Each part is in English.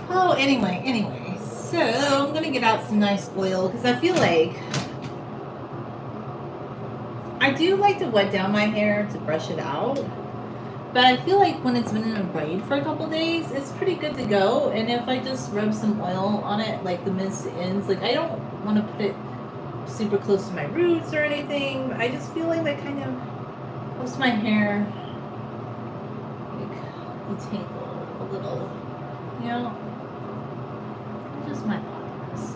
Oh, anyway. So I'm gonna get out some nice oil because I feel like I do like to wet down my hair to brush it out. But I feel like when it's been in a braid for a couple days, it's pretty good to go. And if I just rub some oil on it, like the mids to ends, like I don't want to put it super close to my roots or anything. I just feel like that kind of helps my hair like detangle a little, you know. Just my thought on this.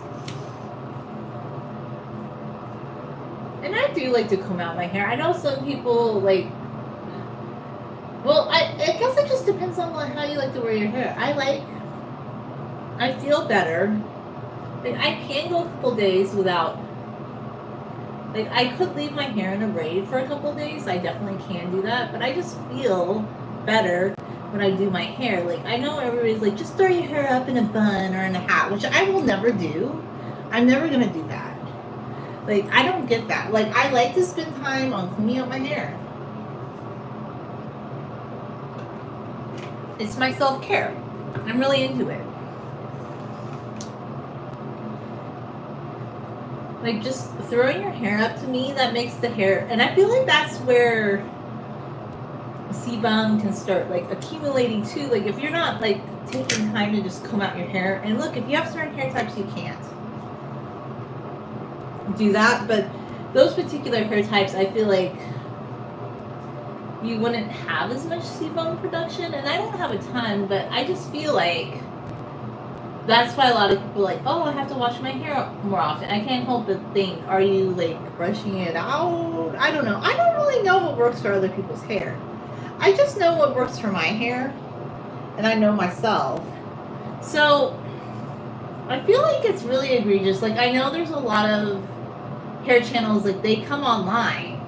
And I do like to comb out my hair. I know some people like. Well, I guess it just depends on how you like to wear your hair. I feel better. Like I can go a couple days without. Like I could leave my hair in a braid for a couple days. I definitely can do that, but I just feel better when I do my hair. Like I know everybody's like, just throw your hair up in a bun or in a hat, which I will never do. I'm never gonna do that. Like I don't get that. Like I like to spend time on combing out my hair. It's my self-care. I'm really into it. Like just throwing your hair up, to me, that makes the hair, and I feel like that's where sebum can start like accumulating too. Like if you're not like taking time to just comb out your hair, and look, if you have certain hair types, you can't do that, but those particular hair types, I feel like you wouldn't have as much sebum production, and I don't have a ton, but I just feel like that's why a lot of people are like, oh, I have to wash my hair more often. I can't help but think, are you like brushing it out? I don't know. I don't really know what works for other people's hair. I just know what works for my hair, and I know myself. So I feel like it's really egregious. Like I know there's a lot of hair channels, like they come online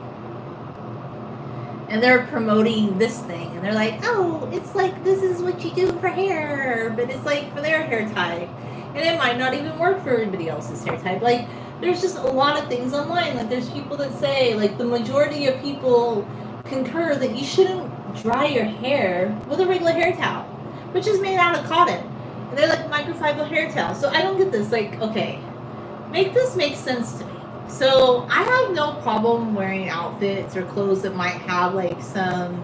and they're promoting this thing, and they're like, oh, it's like this is what you do for hair, but it's like for their hair type, and it might not even work for everybody else's hair type. Like there's just a lot of things online. Like there's people that say, like the majority of people concur that you shouldn't dry your hair with a regular hair towel, which is made out of cotton, and they're like microfiber hair towels. So I don't get this. Like, okay, make this make sense to me. So I have no problem wearing outfits or clothes that might have like some,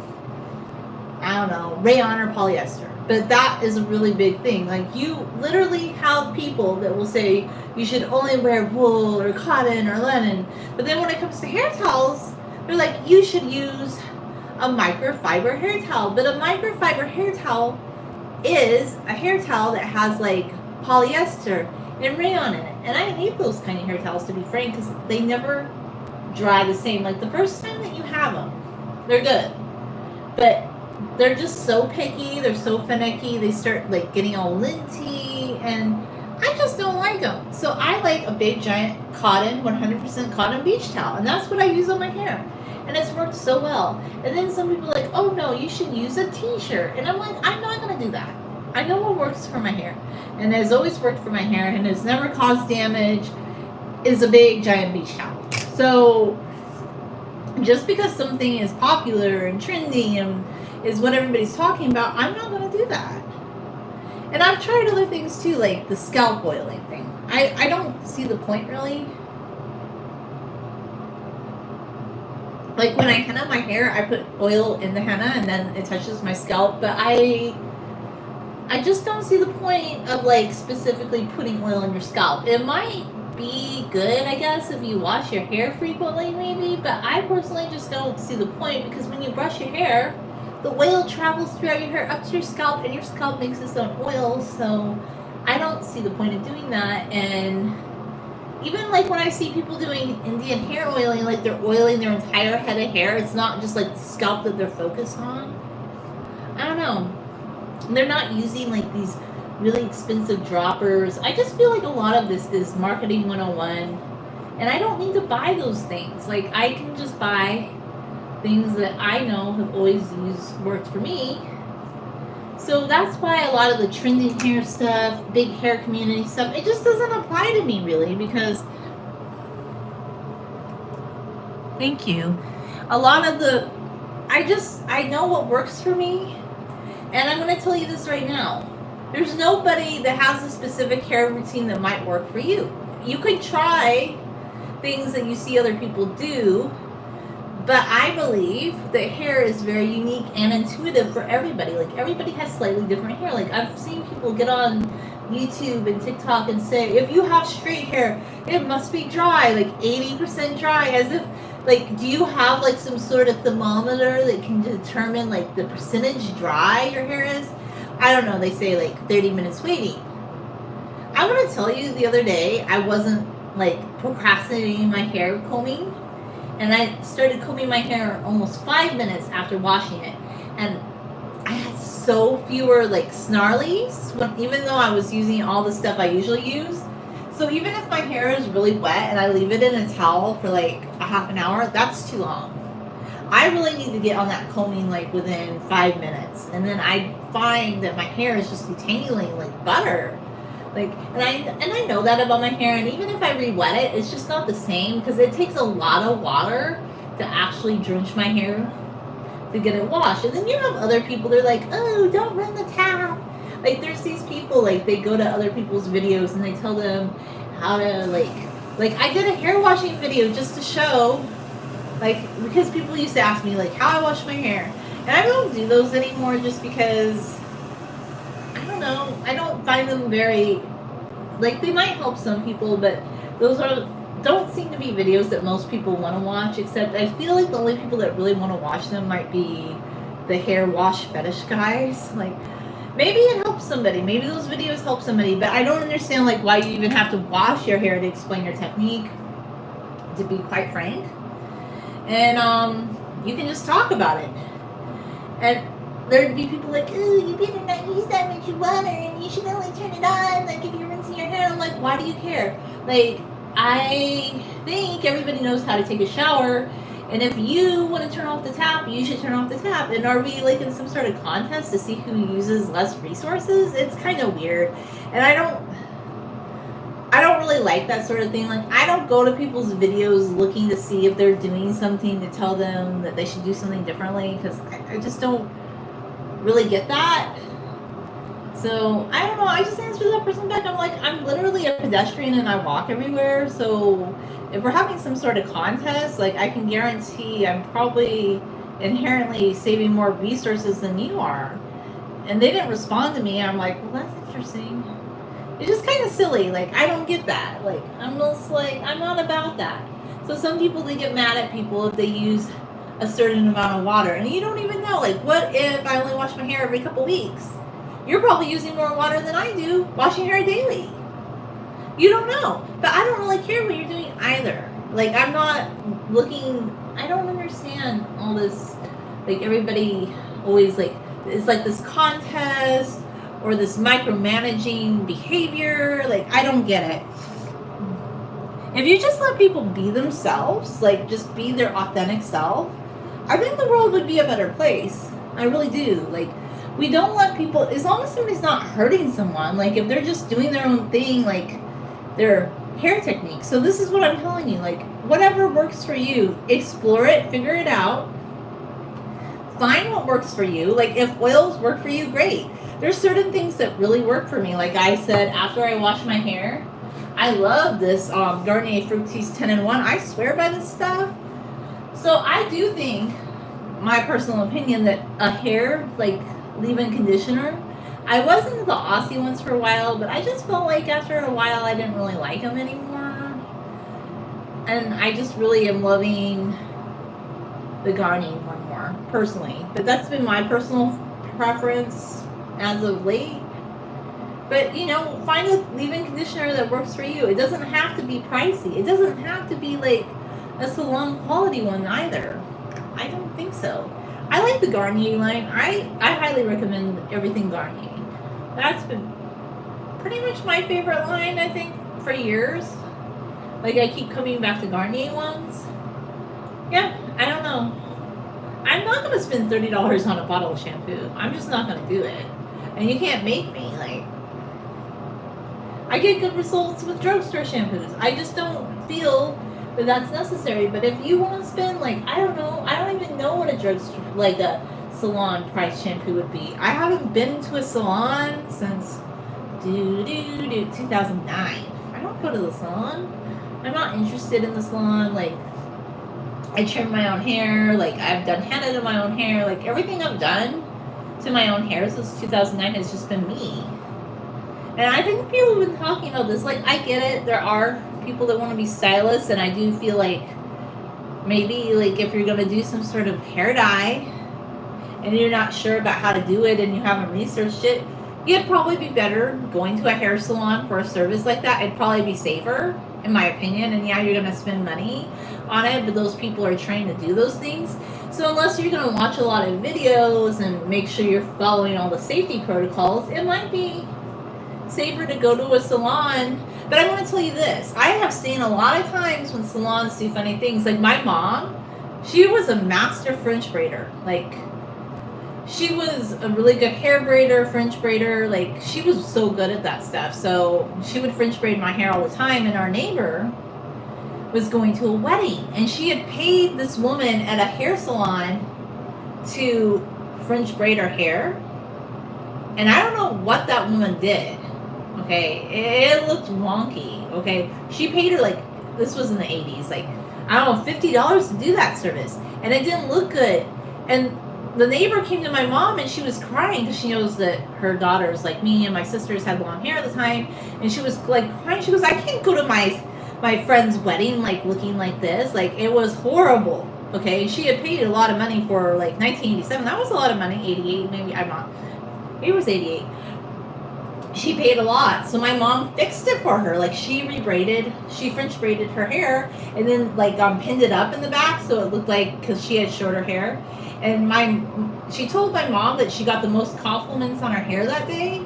I don't know, rayon or polyester. But that is a really big thing. Like you literally have people that will say you should only wear wool or cotton or linen. But then when it comes to hair towels, they're like, you should use a microfiber hair towel. But a microfiber hair towel is a hair towel that has like polyester and rayon in it. And I hate those kind of hair towels, to be frank, because they never dry the same. Like the first time that you have them, they're good, but they're just so picky. They're so finicky. They start like getting all linty, and I just don't like them. So I like a big giant cotton, 100% cotton beach towel, and that's what I use on my hair, and it's worked so well. And then some people are like, oh no, you should use a t-shirt, and I'm like, I'm not gonna do that. I know what works for my hair, and has always worked for my hair, and has never caused damage, is a big giant beach towel. So just because something is popular and trendy and is what everybody's talking about, I'm not going to do that. And I've tried other things too, like the scalp oiling thing. I don't see the point really. Like when I henna my hair, I put oil in the henna and then it touches my scalp, but I just don't see the point of like specifically putting oil in your scalp. It might be good, I guess, if you wash your hair frequently maybe, but I personally just don't see the point, because when you brush your hair, the oil travels throughout your hair up to your scalp, and your scalp makes its own oil, so I don't see the point of doing that. And even like when I see people doing Indian hair oiling, like they're oiling their entire head of hair, it's not just like the scalp that they're focused on. I don't know. They're not using like these really expensive droppers. I just feel like a lot of this is marketing 101, and I don't need to buy those things. Like I can just buy things that I know have always worked for me. So that's why a lot of the trending hair stuff, big hair community stuff, it just doesn't apply to me really, because thank you. A lot of the I know what works for me. And I'm going to tell you this right now. There's nobody that has a specific hair routine that might work for you. You could try things that you see other people do, but I believe that hair is very unique and intuitive for everybody. Like, everybody has slightly different hair. Like, I've seen people get on YouTube and TikTok and say, if you have straight hair, it must be dry, like 80% dry, as if, like, do you have like some sort of thermometer that can determine like the percentage dry your hair is? I don't know, they say like 30 minutes waiting. I want to tell you, the other day, I wasn't like procrastinating my hair combing, and I started combing my hair almost 5 minutes after washing it, and I had so fewer like snarlies, even though I was using all the stuff I usually use. So even if my hair is really wet and I leave it in a towel for like a half an hour, that's too long. I really need to get on that combing like within 5 minutes, and then I find that my hair is just detangling like butter. Like, and I know that about my hair, and even if I re-wet it, it's just not the same, because it takes a lot of water to actually drench my hair to get it washed. And then you have other people, they're like, oh, don't run the tap. Like, there's these people, like, they go to other people's videos and they tell them how to, like I did a hair washing video just to show, like, because people used to ask me, like, how I wash my hair. And I don't do those anymore just because, I don't know, I don't find them very, like, they might help some people, but those don't seem to be videos that most people want to watch, except I feel like the only people that really want to watch them might be the hair wash fetish guys. Like, maybe it helps somebody, maybe those videos help somebody, but I don't understand, like, why you even have to wash your hair to explain your technique, to be quite frank. And you can just talk about it. And there'd be people like, oh, you better not use that much water, and you should only turn it on, like, if you're rinsing your hair. I'm like, why do you care? Like, I think everybody knows how to take a shower, and if you want to turn off the tap, you should turn off the tap. And are we like in some sort of contest to see who uses less resources? It's kind of weird, and I don't really like that sort of thing. Like, I don't go to people's videos looking to see if they're doing something to tell them that they should do something differently, because I just don't really get that. So, I don't know, I just answer that person back. I'm like, I'm literally a pedestrian and I walk everywhere, so if we're having some sort of contest, like, I can guarantee I'm probably inherently saving more resources than you are. And they didn't respond to me. I'm like, well, that's interesting. It's just kind of silly. Like, I don't get that. Like, I'm just like, I'm not about that. So some people, they get mad at people if they use a certain amount of water, and you don't even know. Like, what if I only wash my hair every couple weeks? You're probably using more water than I do, washing hair daily. You don't know. But I don't really care what you're doing either. Like, I'm not looking, I don't understand all this, like, everybody always, like, it's like this contest or this micromanaging behavior. Like, I don't get it. If you just let people be themselves, like, just be their authentic self, I think the world would be a better place. I really do. Like, we don't let people, as long as somebody's not hurting someone, like, if they're just doing their own thing, like, their hair technique. So this is what I'm telling you, like, whatever works for you, explore it, figure it out, find what works for you. Like, if oils work for you, great. There's certain things that really work for me. Like I said, after I wash my hair, I love this Garnier Fructis 10-in-1. I swear by this stuff. So I do think, my personal opinion, that a hair, like, leave-in conditioner, I was into the Aussie ones for a while, but I just felt like after a while I didn't really like them anymore. And I just really am loving the Garnier one more, personally. But that's been my personal preference as of late. But, you know, find a leave-in conditioner that works for you. It doesn't have to be pricey. It doesn't have to be like a salon quality one either. I don't think so. I like the Garnier line. I highly recommend everything Garnier. That's been pretty much my favorite line, I think, for years. Like, I keep coming back to Garnier ones. Yeah, I don't know. I'm not going to spend $30 on a bottle of shampoo. I'm just not going to do it. And you can't make me. Like, I get good results with drugstore shampoos. I just don't feel that that's necessary. But if you want to spend, like, I don't know, I don't even know what a drugstore, like a salon price shampoo would be. I haven't been to a salon since 2009. I don't go to the salon. I'm not interested in the salon. Like, I trim my own hair. Like, I've done henna to my own hair. Like, everything I've done to my own hair since 2009 has just been me. And I think people have been talking about this. Like, I get it. There are people that want to be stylists, and I do feel like maybe, like, if you're going to do some sort of hair dye and you're not sure about how to do it and you haven't researched it, it'd probably be better going to a hair salon for a service like that. It'd probably be safer, in my opinion. And yeah, you're going to spend money on it, but those people are trained to do those things. So unless you're going to watch a lot of videos and make sure you're following all the safety protocols, it might be safer to go to a salon. But I want to tell you this. I have seen a lot of times when salons do funny things. Like, my mom, she was a master French braider. Like, she was a really good hair braider, French braider. Like, she was so good at that stuff. So she would French braid my hair all the time. And our neighbor was going to a wedding, and she had paid this woman at a hair salon to French braid her hair. And I don't know what that woman did. Okay, it looked wonky. Okay, she paid her, like, this was in the 80s, like, I don't know, $50 to do that service, and it didn't look good. And the neighbor came to my mom, and she was crying because she knows that her daughters, like me and my sisters, had long hair at the time, and she was like crying. She goes, I can't go to my friend's wedding like looking like this. Like, it was horrible. Okay, she had paid a lot of money for, like, 1987. That was a lot of money. 88, maybe. I'm not. It was 88. She paid a lot, so my mom fixed it for her. Like, she French braided her hair, and then, like, pinned it up in the back so it looked like, because she had shorter hair. And she told my mom that she got the most compliments on her hair that day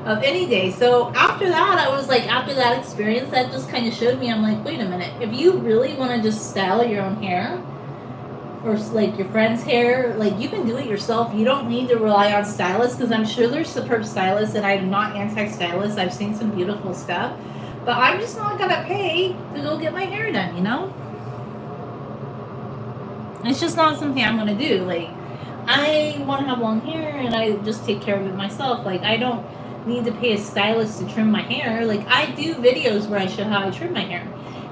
of any day. So after that, I was like, after that experience, that just kind of showed me, I'm like, wait a minute, if you really want to just style your own hair, or like your friend's hair, like, you can do it yourself. You don't need to rely on stylists, because I'm sure there's superb stylists, and I'm not anti-stylist. I've seen some beautiful stuff, but I'm just not gonna pay to go get my hair done, you know? It's just not something I'm gonna do. Like, I want to have long hair, and I just take care of it myself. Like, I don't need to pay a stylist to trim my hair. Like, I do videos where I show how I trim my hair,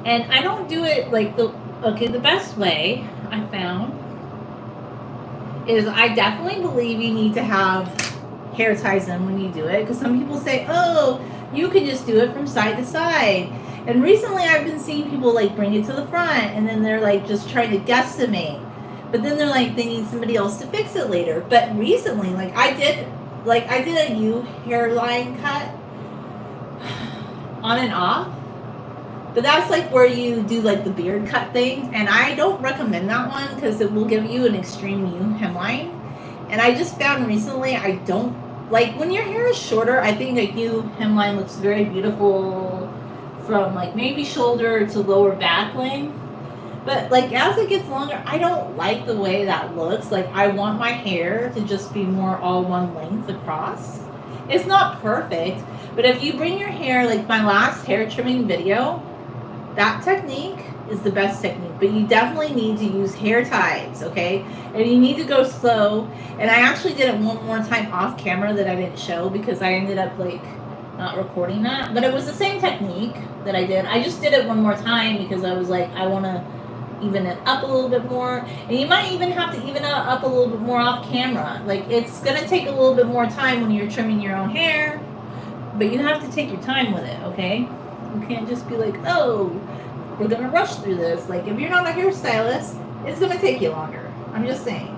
and I don't do it like the best way I found is, I definitely believe you need to have hair ties in when you do it, because some people say, oh, you can just do it from side to side. And recently I've been seeing people, like, bring it to the front, and then they're, like, just trying to guesstimate, but then they're like, they need somebody else to fix it later. But recently, like, I did a U hairline cut on and off. But that's like where you do, like, the beard cut thing, and I don't recommend that one because it will give you an extreme U hemline. And I just found recently, I don't like, when your hair is shorter, I think a U hemline looks very beautiful from, like, maybe shoulder to lower back length. But, like, as it gets longer, I don't like the way that looks. Like, I want my hair to just be more all one length across. It's not perfect, but if you bring your hair, like my last hair trimming video, that technique is the best technique, but you definitely need to use hair ties, okay? And you need to go slow. And I actually did it one more time off camera that I didn't show because I ended up, like, not recording that. But it was the same technique that I did. I just did it one more time because I was like, I want to even it up a little bit more. And you might even have to even it up a little bit more off camera. Like, it's going to take a little bit more time when you're trimming your own hair, but you have to take your time with it, okay? You can't just be like, oh, we're going to rush through this. Like, if you're not a hairstylist, it's going to take you longer. I'm just saying.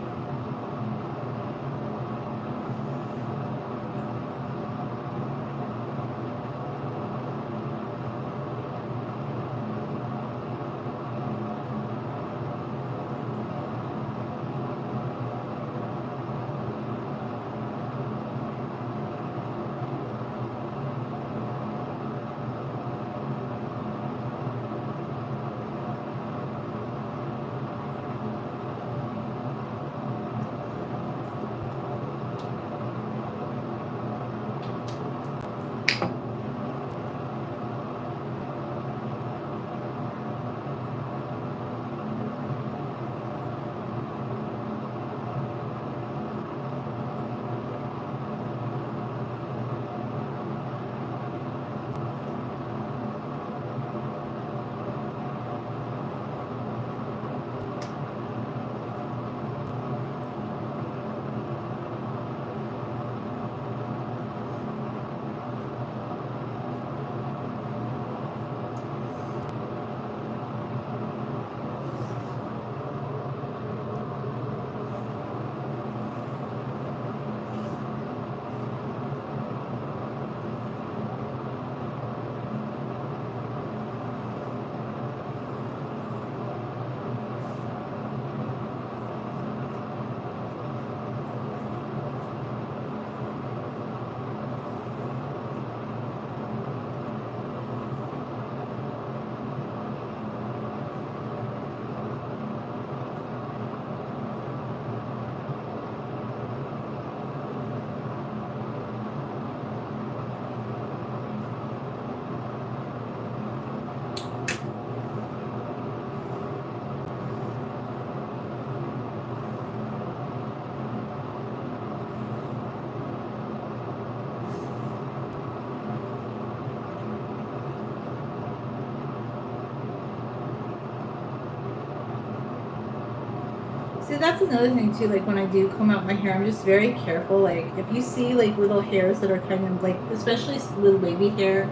So that's another thing too. Like when I do comb out my hair, I'm just very careful. Like if you see like little hairs that are kind of like, especially with wavy hair,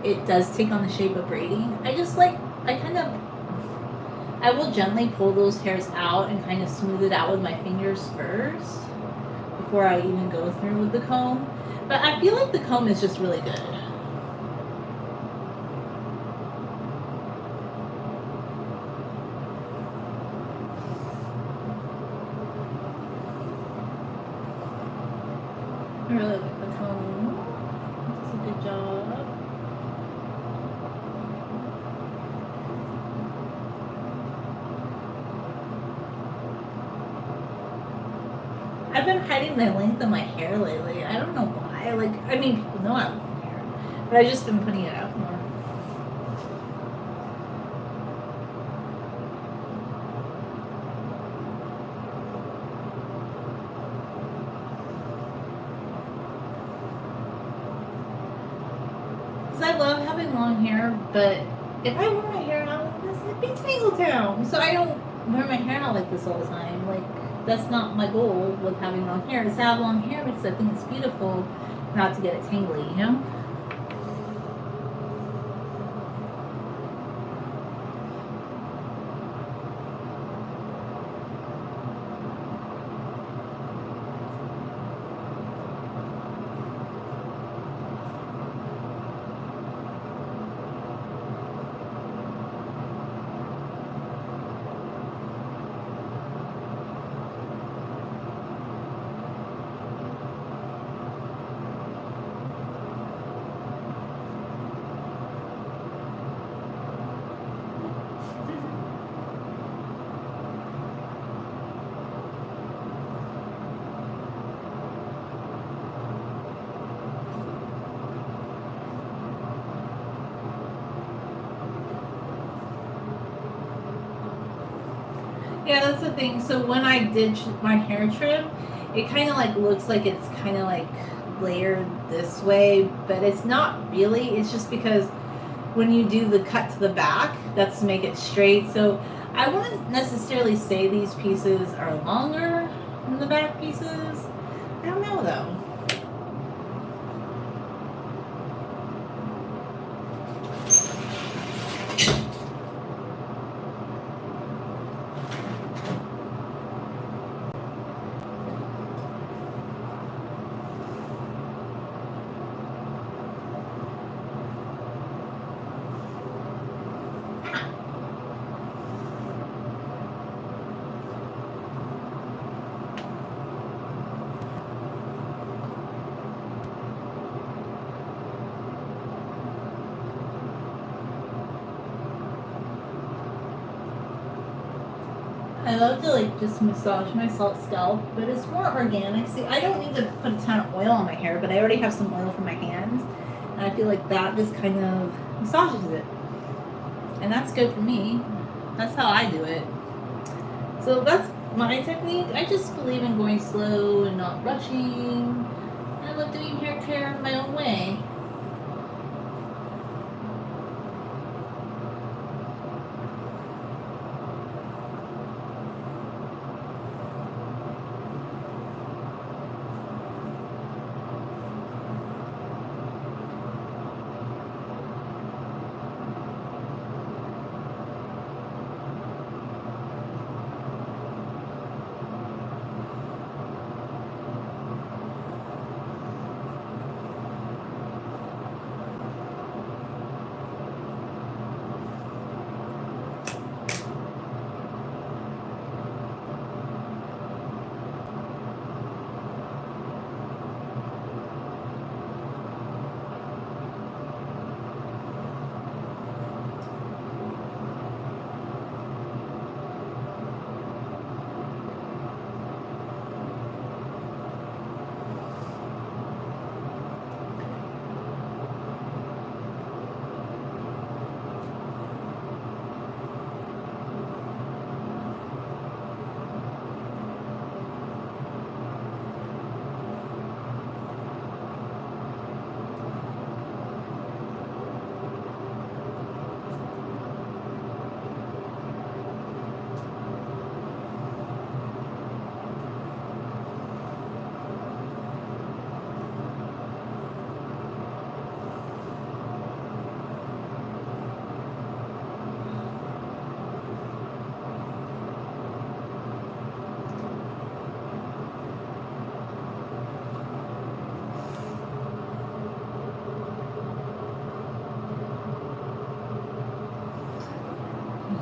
it does take on the shape of braiding. I will gently pull those hairs out and kind of smooth it out with my fingers first before I even go through with the comb. But I feel like the comb is just really good. I really like the comb. It does a good job. I've been hiding the length of my hair lately. I don't know why. Like, I mean, people know I have long hair, but I've just been putting it out more. Because I love having long hair, but if I wear my hair out like this, it'd be Tangletown. So I don't wear my hair out like this all the time. Like, that's not my goal with having long hair. Is to have long hair because I think it's beautiful, not to get it tangly, you know? Yeah, that's the thing. So when I did my hair trim, it kind of like looks like it's kind of like layered this way, but it's not really. It's just because when you do the cut to the back, that's to make it straight. So I wouldn't necessarily say these pieces are longer than the back pieces. I don't know though. I love to like just massage my scalp, but it's more organic. See, I don't need to put a ton of oil on my hair, but I already have some oil for my hands, and I feel like that just kind of massages it, and that's good for me. That's how I do it. So that's my technique. I just believe in going slow and not rushing. I love doing hair care my own way.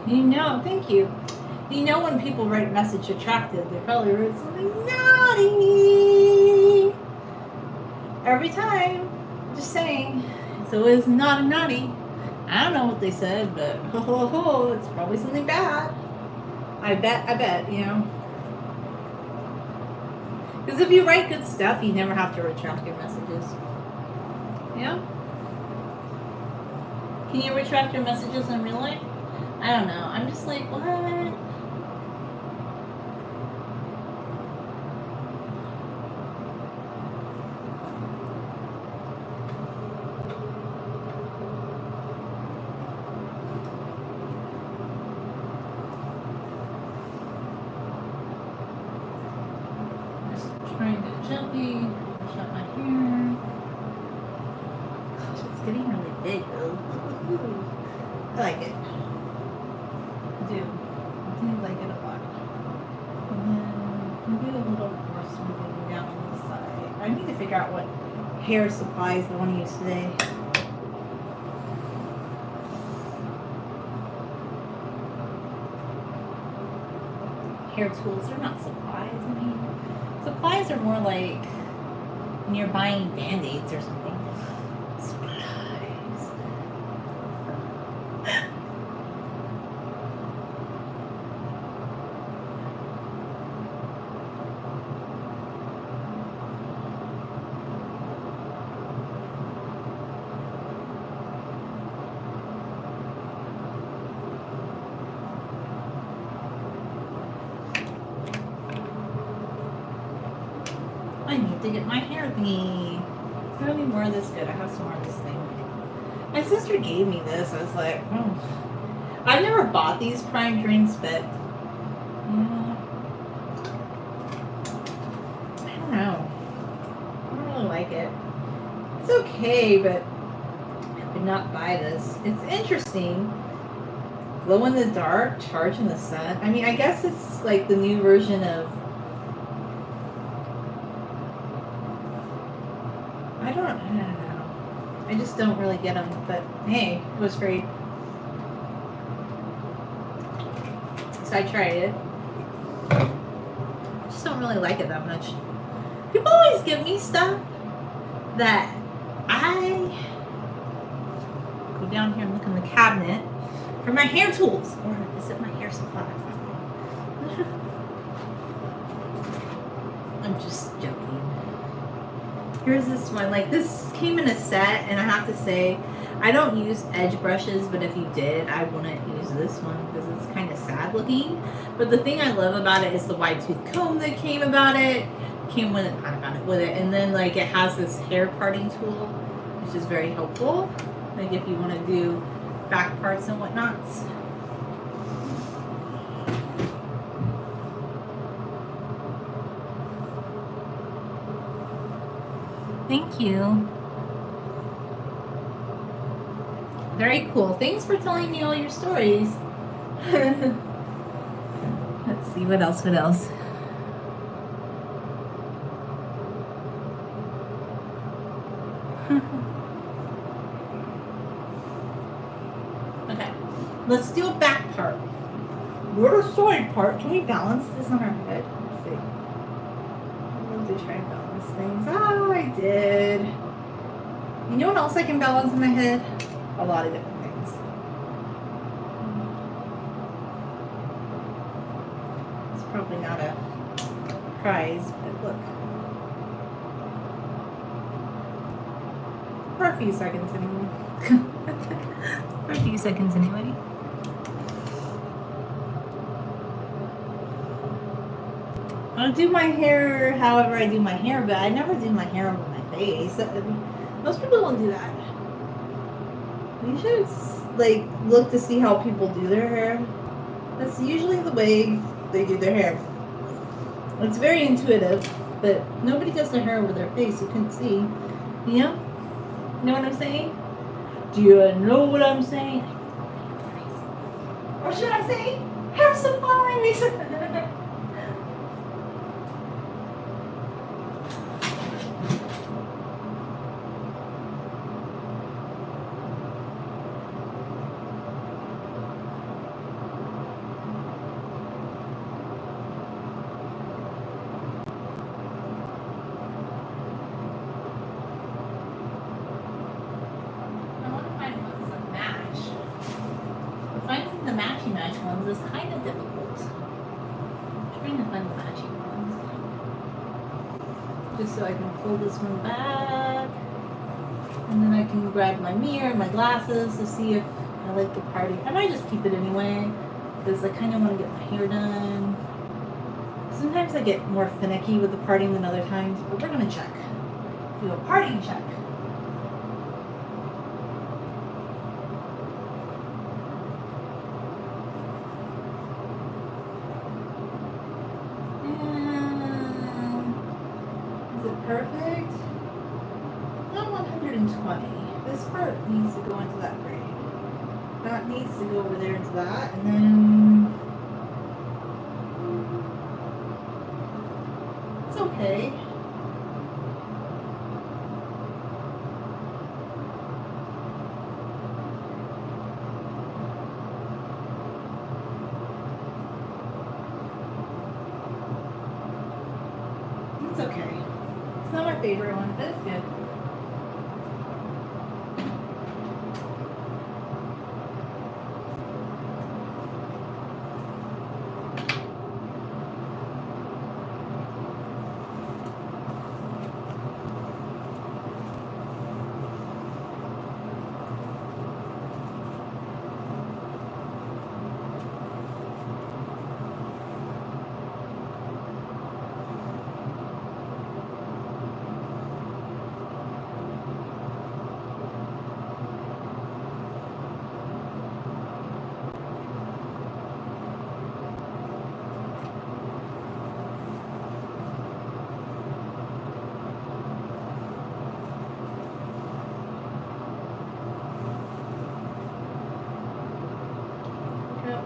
You know, thank you. You know when people write message attractive, they probably wrote something naughty. Every time. Just saying. It's always not a naughty. I don't know what they said, but it's probably something bad. I bet, you know. Because if you write good stuff, you never have to retract your messages. Yeah? Can you retract your messages in real life? I don't know. I'm just like, what? Trying to gently brush out my hair. Gosh, it's getting really big though. I like it. I do like it a lot. And then maybe a little more smoothing down on the side. I need to figure out what hair supplies I want to use today. Hair tools, they're not supplies. I mean, supplies are more like when you're buying Band-Aids or something. Supplies. I need to get my hair thingy. There'll be more of this good. I have some more of this thing. My sister gave me this. I was like, oh. I've never bought these prime drinks, but I don't know. I don't really like it. It's okay, but I would not buy this. It's interesting. Glow in the dark, charge in the sun. I mean, I guess it's like the new version of. I don't know. I just don't really get them, but hey, it was great. So I tried it. I just don't really like it that much. People always give me stuff that I go down here and look in the cabinet for my hair tools. Or is it my hair supplies? I'm just joking. Here's this one. Like, this came in a set, and I have to say, I don't use edge brushes, but if you did, I wouldn't use this one because it's kind of sad looking. But the thing I love about it is the wide tooth comb that came with it, and then like it has this hair parting tool, which is very helpful. Like if you want to do back parts and whatnots. Thank you. Very cool. Thanks for telling me all your stories. Let's see, what else? Okay, let's do a back part. What a side part. Can we balance this on our head? Let's see. I'm going to try and balance things. Oh, I did. You know what else I can balance in my head? A lot of different things. It's probably not a prize, but look. For a few seconds anyway. For a few seconds anyway. I'll do my hair however I do my hair, but I never do my hair over my face. Most people don't do that. You should like look to see how people do their hair. That's usually the way they do their hair. It's very intuitive, but nobody does their hair over their face. You can see. You know? You know what I'm saying? Do you know what I'm saying? Or should I say, hair supplies? is kind of difficult. I'm trying to find the matching ones. Just so I can pull this one back. And then I can grab my mirror and my glasses to see if I like the party. I might just keep it anyway, because I kind of want to get my hair done. Sometimes I get more finicky with the parting than other times, but we're going to check. Do a parting check. Is it perfect? Not 120. This part needs to go into that braid. That needs to go over there into that, and then it's okay. It's okay. It's not my favorite one, but it's good.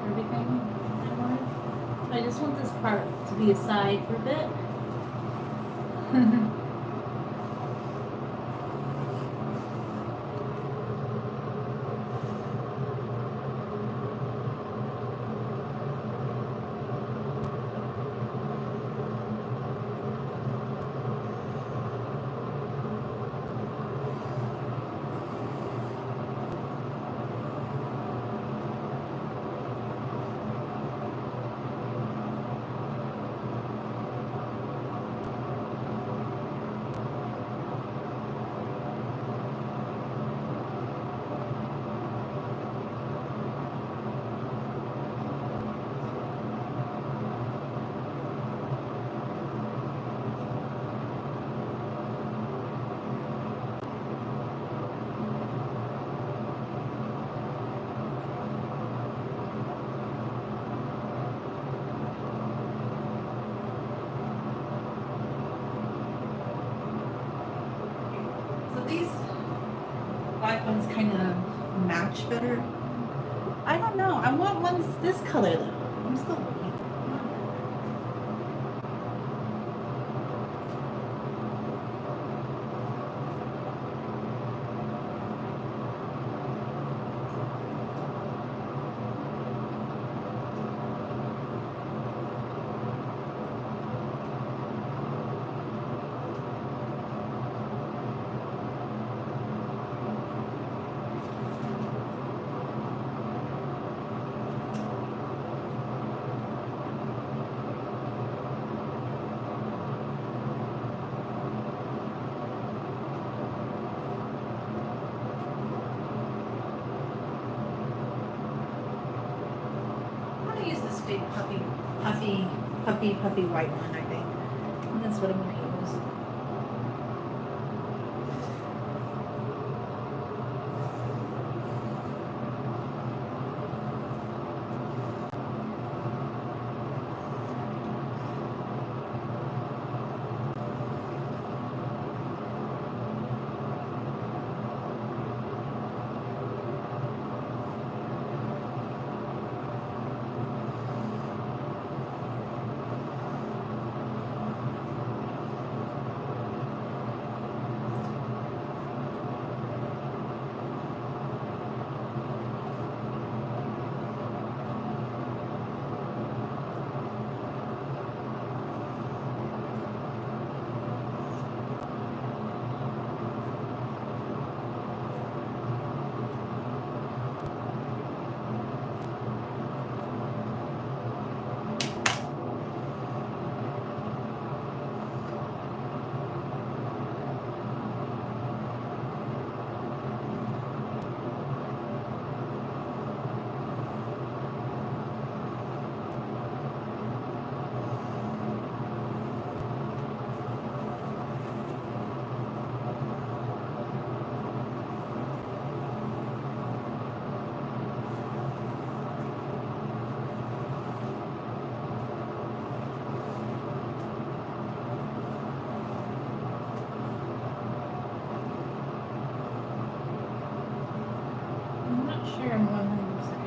Everything I want. I just want this part to be aside for a bit. These black ones kind of match better. I don't know. I want ones this color though. I'm still looking. Use this big puffy white one, I think. And that's what I'm going to use. sure I'm 100%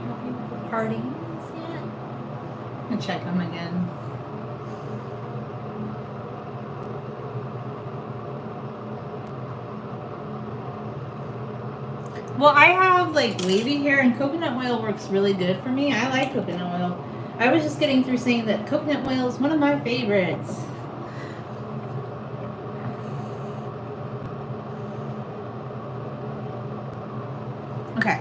happy with the partings yet. I'm gonna check them again. Well, I have like wavy hair, and coconut oil works really good for me. I like coconut oil. I was just getting through saying that coconut oil is one of my favorites. Okay.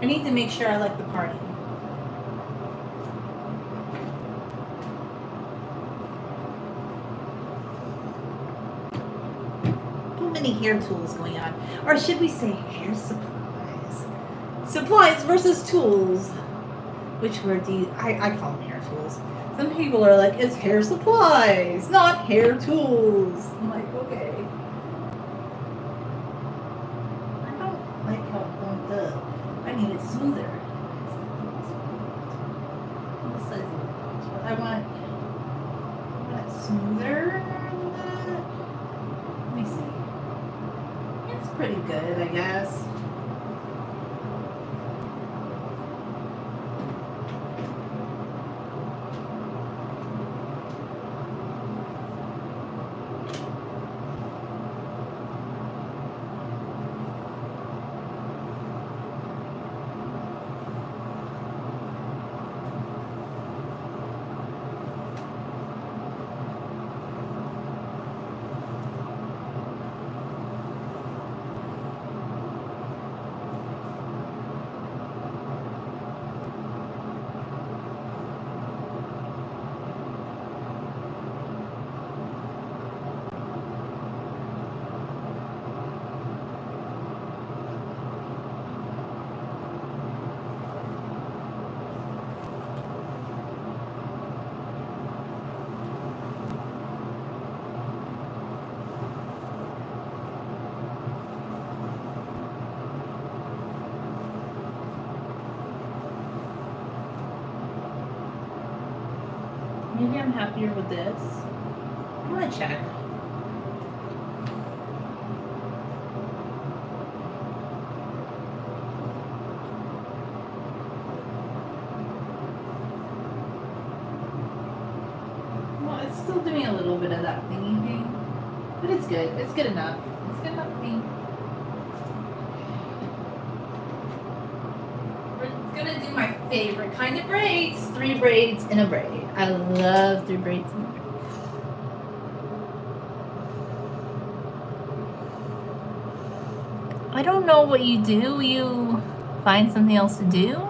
I need to make sure I like the party. Too many hair tools going on. Or should we say hair supplies? Supplies versus tools. Which word do you... I call them hair tools. Some people are like, it's hair supplies, not hair tools. I'm like, okay. I don't like how it bumped up. I need it smoother. What size is it? I want it smoother than that. Let me see. It's pretty good, I guess. Maybe I'm happier with this. I'm gonna check. Well, it's still doing a little bit of that thingy thing, but it's good. It's good enough. It's good enough for me. We're gonna do my favorite kind of braids. 3 braids in a braid. I love 3 braids in a braid. I don't know what you do. You find something else to do?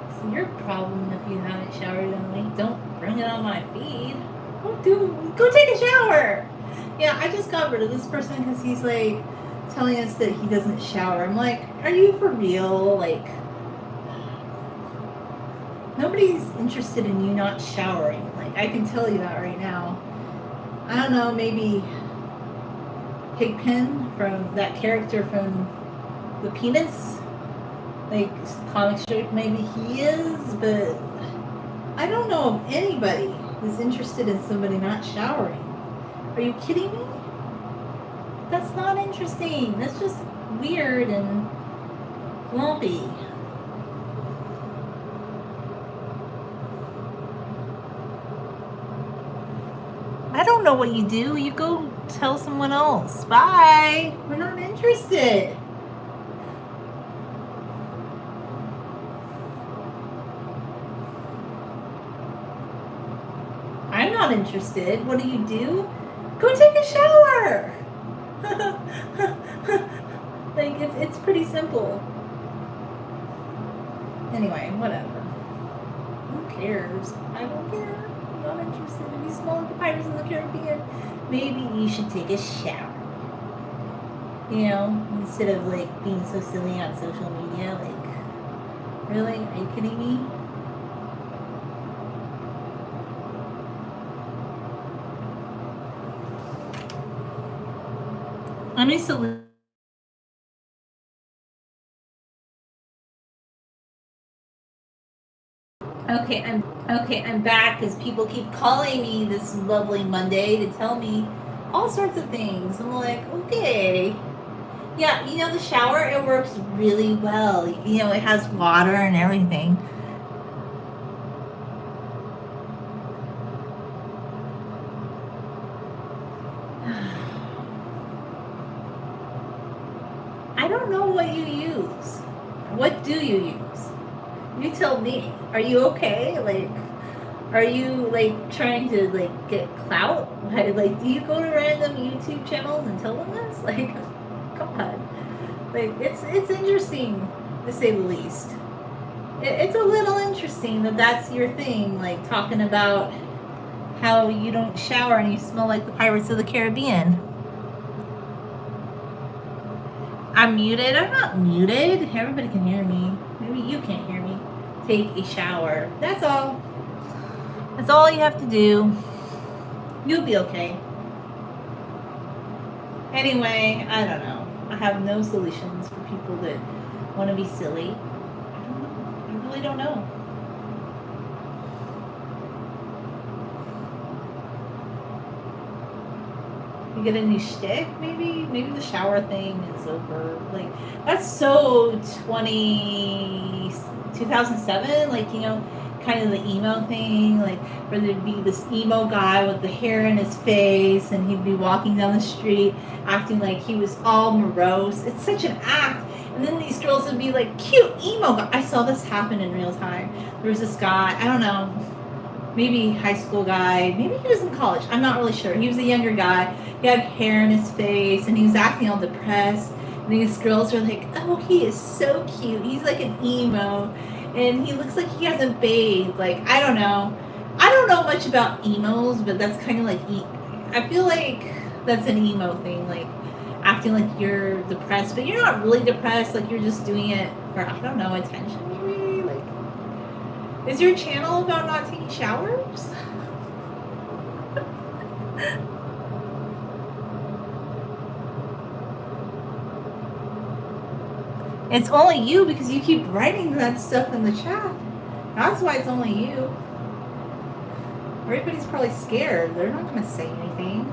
It's your problem if you haven't showered in a week. Don't bring it on my feed. Go take a shower. Yeah, I just got rid of this person because he's like telling us that he doesn't shower. I'm like, are you for real? Like, nobody's interested in you not showering. Like, I can tell you that right now. I don't know, maybe Pigpen from that character from the Peanuts, like comic strip, maybe he is, but I don't know of anybody who's interested in somebody not showering. Are you kidding me? That's not interesting. That's just weird and lumpy. I don't know what you do. You go tell someone else. Bye. We're not interested. I'm not interested. What do? Go take a shower. Like, it's pretty simple. Anyway, whatever. Who cares? I don't care. I'm not interested. If you smell like the Pirates of the Caribbean, maybe you should take a shower. You know, instead of like being so silly on social media. Like, really? Are you kidding me? Let me salute. Okay. I'm back because people keep calling me this lovely Monday to tell me all sorts of things. I'm like, okay. Yeah, you know, the shower, it works really well. You know, it has water and everything. I don't know what you use. What do you use? You tell me. Are you okay? Like, are you like trying to like get clout? Like, do you go to random YouTube channels and tell them this? Like, come on. Like, it's interesting to say the least. It's a little interesting that that's your thing. Like talking about how you don't shower and you smell like the Pirates of the Caribbean. I'm muted. I'm not muted. Everybody can hear me. Maybe you can't hear me. Take a shower. That's all. That's all you have to do. You'll be okay. Anyway, I don't know. I have no solutions for people that want to be silly. I really don't know. You get a new shtick, maybe? Maybe the shower thing is over. Like, that's so 2007, like, you know, kind of the emo thing, like, where there'd be this emo guy with the hair in his face, and he'd be walking down the street acting like he was all morose. It's such an act. And then these girls would be like, cute emo guy. I saw this happen in real time. There was this guy, I don't know, maybe high school guy, maybe he was in college, I'm not really sure. He was a younger guy. He had hair in his face, and he was acting all depressed. And these girls are like, oh, he is so cute. He's like an emo, and he looks like he hasn't bathed. Like, I don't know. I don't know much about emos, but that's kind of like, I feel like that's an emo thing, like acting like you're depressed, but you're not really depressed. Like, you're just doing it for, I don't know, attention maybe. Like, is your channel about not taking showers? It's only you because you keep writing that stuff in the chat. That's why it's only you. Everybody's probably scared. They're not going to say anything.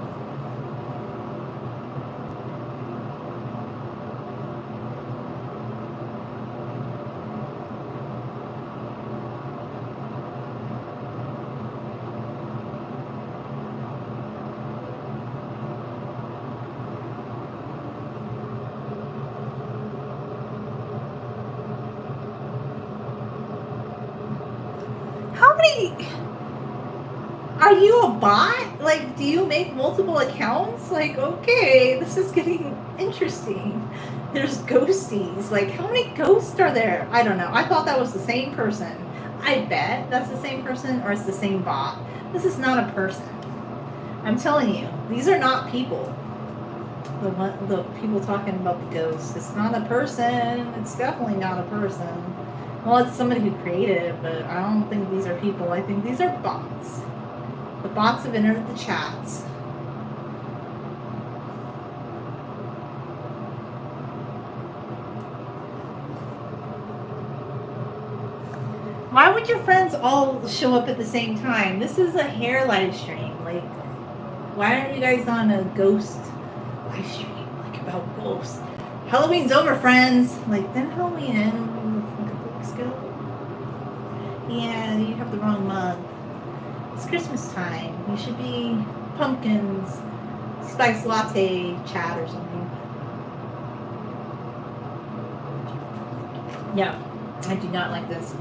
Are you a bot? Like, do you make multiple accounts? Like, okay, this is getting interesting. There's ghosties. Like, how many ghosts are there? I don't know. I thought that was the same person. I bet that's the same person, or it's the same bot. This is not a person. I'm telling you, these are not people. The people talking about the ghosts. It's not a person. It's definitely not a person. Well, it's somebody who created it, but I don't think these are people. I think these are bots. The bots have entered the chats. Why would your friends all show up at the same time? This is a hair live stream. Like, why aren't you guys on a ghost live stream? Like, about ghosts. Halloween's over, friends. Like, didn't Halloween end a couple weeks ago? Yeah, you have the wrong month. It's Christmas time. You should be pumpkins, spice latte chat or something. Yeah, I do not like this.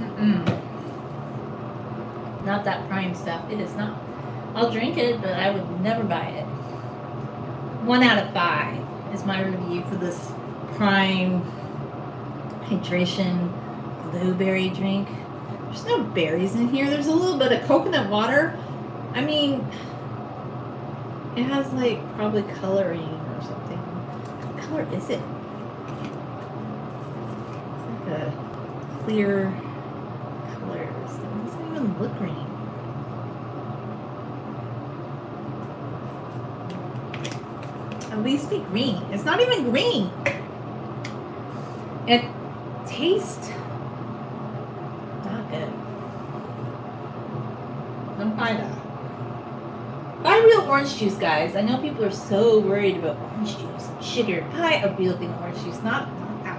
Not that prime stuff. It is not. I'll drink it, but I would never buy it. 1 out of 5 is my review for this prime hydration blueberry drink. There's no berries in here. There's a little bit of coconut water. I mean, it has like probably coloring or something. What color is it? It's like a clear color. It doesn't even look green. At least be green. It's not even green. It tastes not good. Don't buy that. Buy real orange juice, guys. I know people are so worried about orange juice and sugar. Buy a real thing of orange juice. Not that.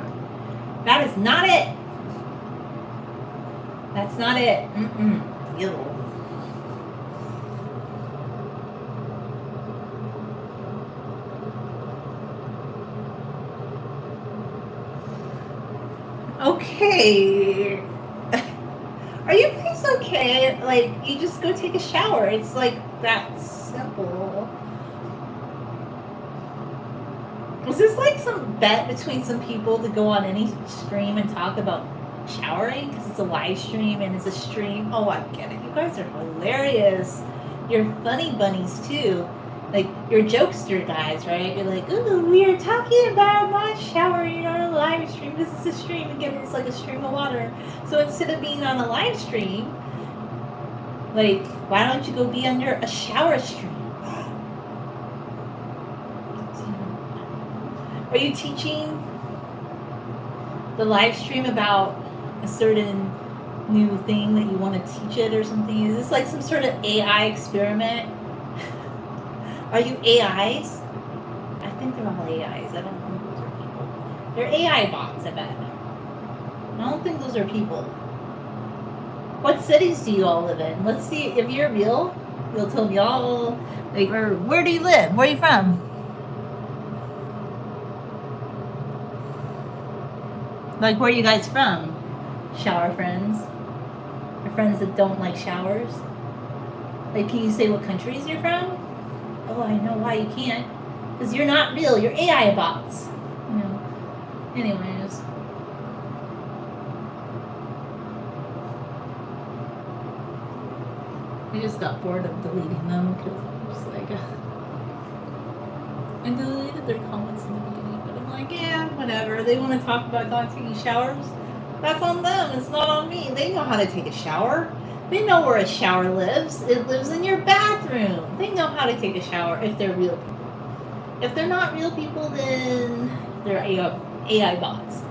That is not it. That's not it. Ew. Okay. Are you guys okay? Like, you just go take a shower. It's like that simple. Is this like some bet between some people to go on any stream and talk about showering? Because it's a live stream and it's a stream. Oh, I get it. You guys are hilarious. You're funny bunnies too. Like, you're jokester guys, right? You're like, ooh, we are talking about not showering on a live stream. This is a stream. Again, it's like a stream of water. So instead of being on a live stream, like, why don't you go be under a shower stream? Are you teaching the live stream about a certain new thing that you want to teach it or something? Is this like some sort of AI experiment? Are you AIs? I think they're all AIs. I don't think those are people. They're AI bots, I bet. I don't think those are people. What cities do you all live in? Let's see. If you're real, you'll tell me all. Like, where do you live? Where are you from? Like, where are you guys from? Shower friends? Or friends that don't like showers? Like, can you say what countries you're from? Oh, I know why you can't. Because you're not real. You're AI bots. You know. Anyways. I just got bored of deleting them because I'm just like, I deleted their comments in the beginning, but I'm like, yeah, whatever. They want to talk about not taking showers. That's on them. It's not on me. They know how to take a shower. They know where a shower lives. It lives in your bathroom. They know how to take a shower if they're real people. If they're not real people, then they're AI bots.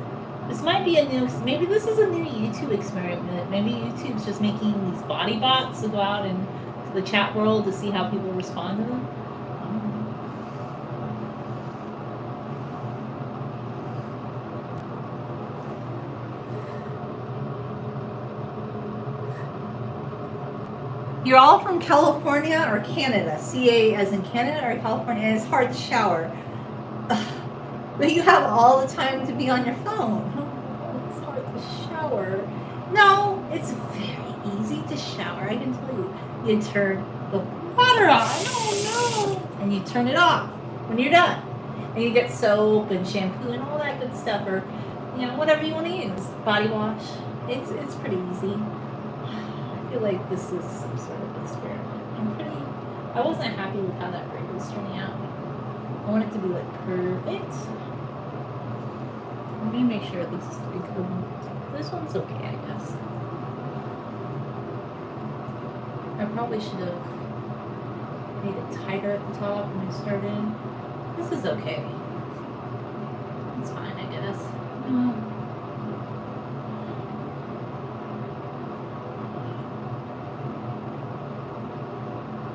This might be maybe this is a new YouTube experiment. Maybe YouTube's just making these body bots to go out into the chat world to see how people respond to them. You're all from California or Canada? CA as in Canada or California? And it's hard to shower. But you have all the time to be on your phone. It's hard to shower. No, it's very easy to shower. I can tell you. You turn the water on. Oh no! And you turn it off when you're done. And you get soap and shampoo and all that good stuff, or whatever you want to use. Body wash. It's pretty easy. I feel like this is some sort of experiment. I wasn't happy with how that braid was turning out. I want it to be like perfect. Let me make sure this is good. This one's okay, I guess. I probably should have made it tighter at the top when I started. This is okay. It's fine, I guess.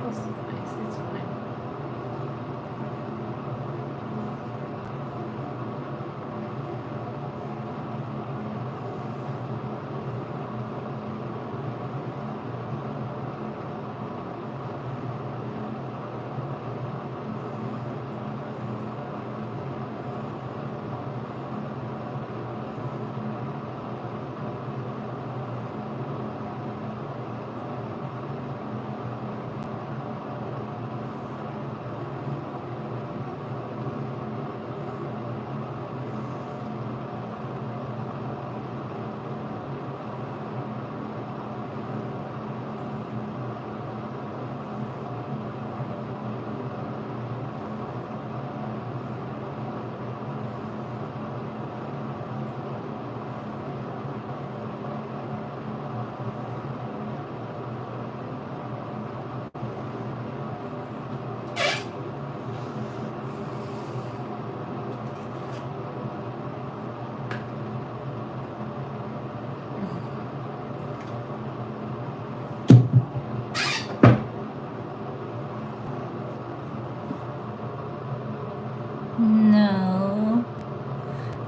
This is nice. It's fine.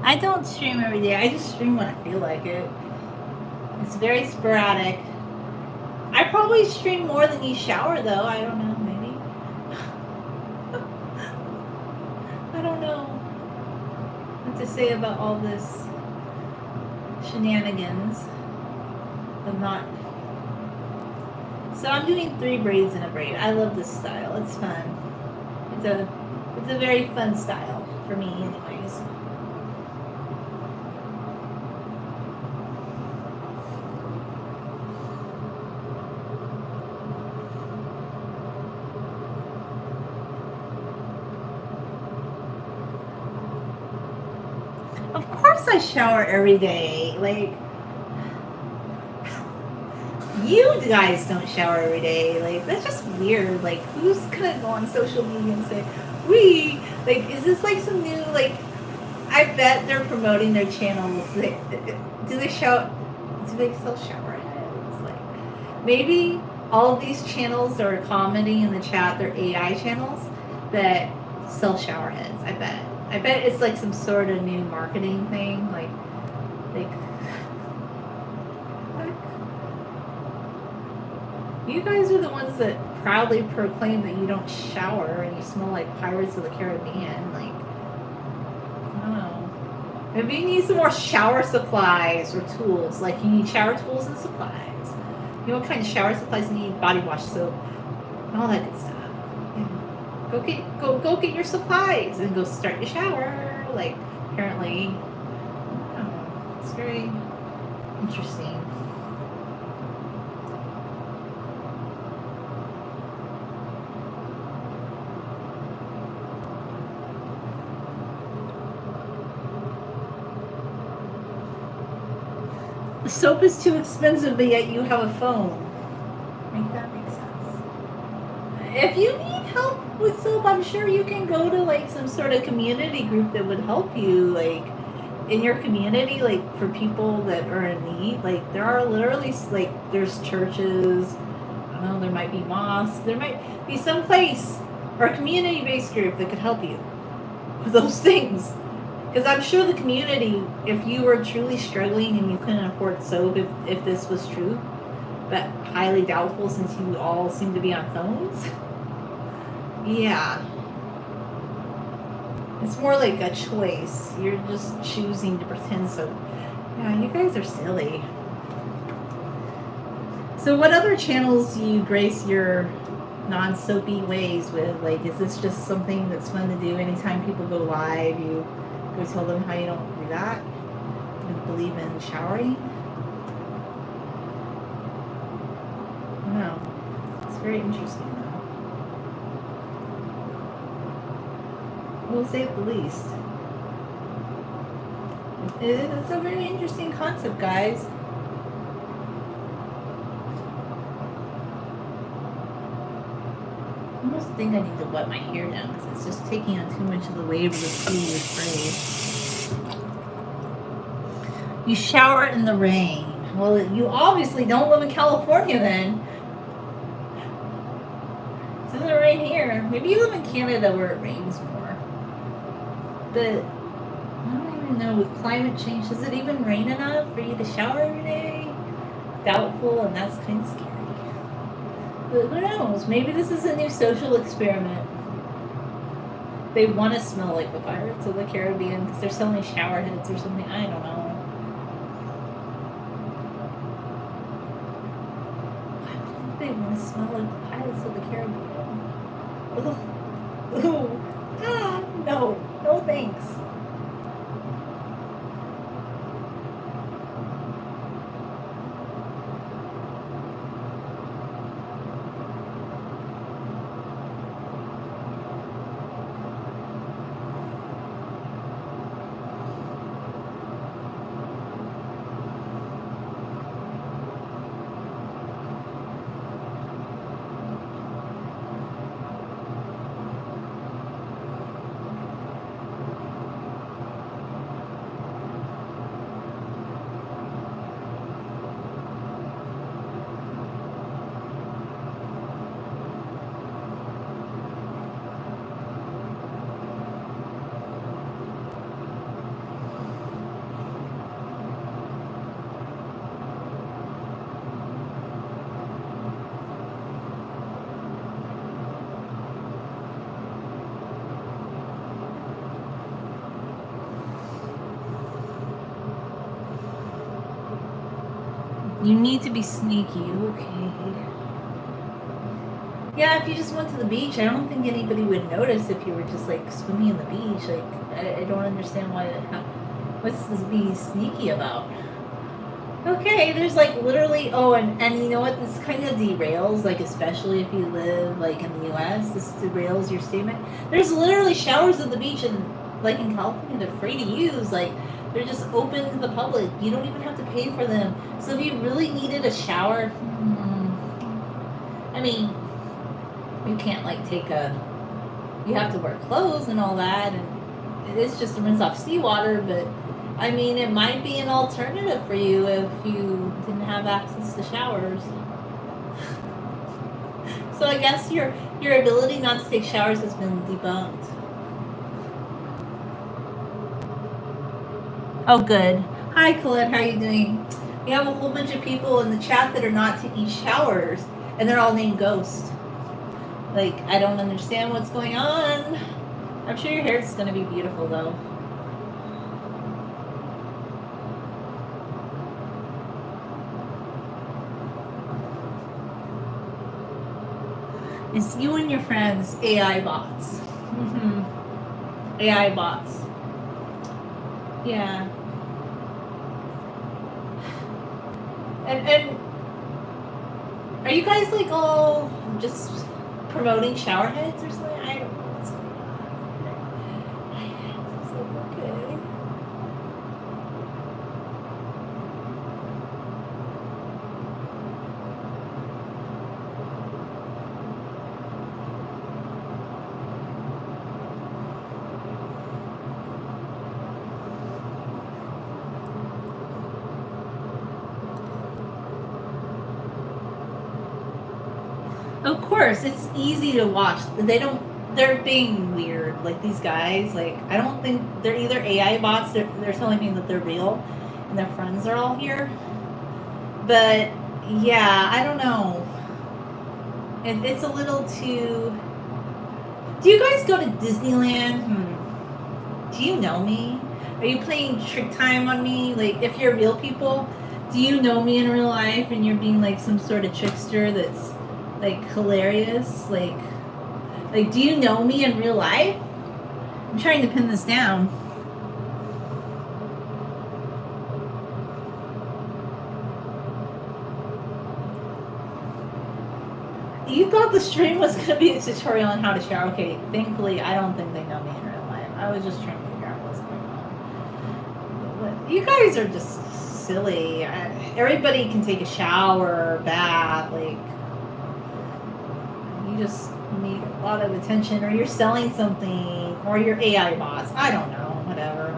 I don't stream every day. I just stream when I feel like it. It's very sporadic. I probably stream more than you shower, though. I don't know, maybe. I don't know what to say about all this shenanigans of not. So I'm doing 3 braids in a braid. I love this style. It's fun. It's a very fun style for me, anyways. Of course I shower every day. Like, you guys don't shower every day. Like, that's just weird. Like, who's gonna go on social media and say, like, is this like some new, like, I bet they're promoting their channels. Like, do they still shower heads? Like, maybe all of these channels that are commenting in the chat, they're AI channels that sell shower heads. I bet it's like some sort of new marketing thing. Like you guys are the ones that proudly proclaim that you don't shower and you smell like Pirates of the Caribbean. Like, I don't know. Maybe you need some more shower supplies or tools. Like, you need shower tools and supplies. You know what kind of shower supplies you need? Body wash, soap, all that good stuff. Yeah. Go get your supplies and go start your shower. Like, apparently, I don't know. It's very interesting. The soap is too expensive, but yet you have a phone. Make that make sense. If you need help with soap, I'm sure you can go to like some sort of community group that would help you. Like, in your community, like for people that are in need, like there are literally like there's churches. I don't know, there might be mosques. There might be some place or a community-based group that could help you with those things. Because I'm sure the community, if you were truly struggling and you couldn't afford soap, if this was true, but highly doubtful since you all seem to be on phones, yeah. It's more like a choice. You're just choosing to pretend so. Yeah, you guys are silly. So what other channels do you grace your non-soapy ways with? Like, is this just something that's fun to do anytime people go live? You go tell them how you don't do that? You don't believe in showering? I don't know. It's very interesting, though. We'll say at the least. It's a very interesting concept, guys. I almost think I need to wet my hair down because it's just taking on too much of the weight of the previous braid. You shower in the rain. Well, you obviously don't live in California then. It doesn't rain here. Maybe you live in Canada where it rains more. But I don't even know, with climate change, does it even rain enough for you to shower every day? Doubtful, and that's kind of scary. But who knows? Maybe this is a new social experiment. They want to smell like the Pirates of the Caribbean because they're selling shower heads or something. I don't know. Why would they want to smell like the Pirates of the Caribbean? Ugh. Ooh. Ah, no. No thanks. You need to be sneaky. Okay. Yeah, if you just went to the beach, I don't think anybody would notice if you were just like swimming in the beach. Like, I don't understand why. What's this be sneaky about? Okay, there's like literally. Oh, and you know what? This kind of derails, like especially if you live like in the U.S. This derails your statement. There's literally showers at the beach, and like in California, they're free to use. Like they're just open to the public. You don't even have to pay for them. So if you really needed a shower, I mean, you can't like take a. You have to wear clothes and all that, and it is just to rinse off seawater. But I mean, it might be an alternative for you if you didn't have access to showers. So I guess your ability not to take showers has been debunked. Oh, good. Hi, Colette. How are you doing? We have a whole bunch of people in the chat that are not taking showers, and they're all named Ghost. Like, I don't understand what's going on. I'm sure your hair is going to be beautiful, though. It's you and your friends, AI bots. AI bots. Yeah. And are you guys like all just promoting shower heads or something? I don't know what's going on. It's like, okay. Of course, it's easy to watch. They're being weird. Like these guys, like I don't think they're either AI bots, they're telling me that they're real and their friends are all here. But yeah, I don't know. It's a little too. Do you guys go to Disneyland? Do you know me? Are you playing trick time on me? Like if you're real people, do you know me in real life and you're being like some sort of trickster that's like hilarious? Like do you know me in real life? I'm trying to pin this down. You thought the stream was going to be a tutorial on how to shower. Okay, thankfully I don't think they know me in real life. I was just trying to figure out what's going on. But you guys are just silly. Everybody can take a shower or bath. Like you just need a lot of attention, or you're selling something, or you're AI bots. I don't know, whatever.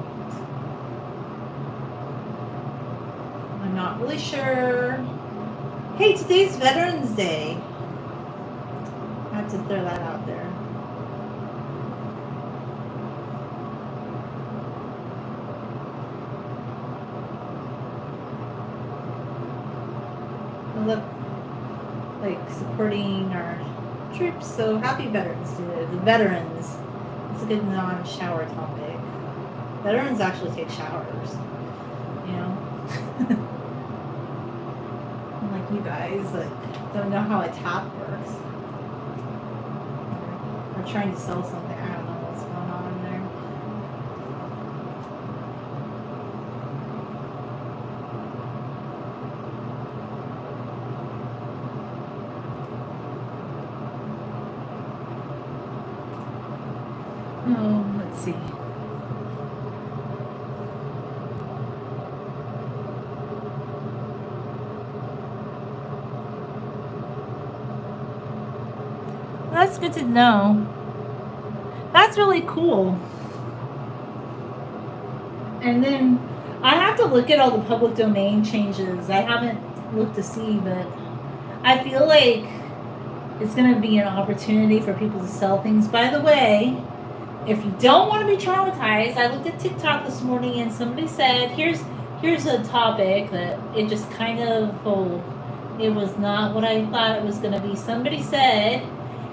I'm not really sure. Hey, today's Veterans Day. I have to throw that out there. I love like supporting our troops, so happy Veterans Day. The veterans. It's a good non-shower topic. Veterans actually take showers, you know. Unlike you guys that don't know how a tap works. Or trying to sell something. I don't know what's going on there. Oh, let's see. That's good to know. That's really cool. And then I have to look at all the public domain changes. I haven't looked to see, but I feel like it's going to be an opportunity for people to sell things. By the way, if you don't want to be traumatized, I looked at TikTok this morning and somebody said, here's a topic that it just kind of, it was not what I thought it was going to be. Somebody said,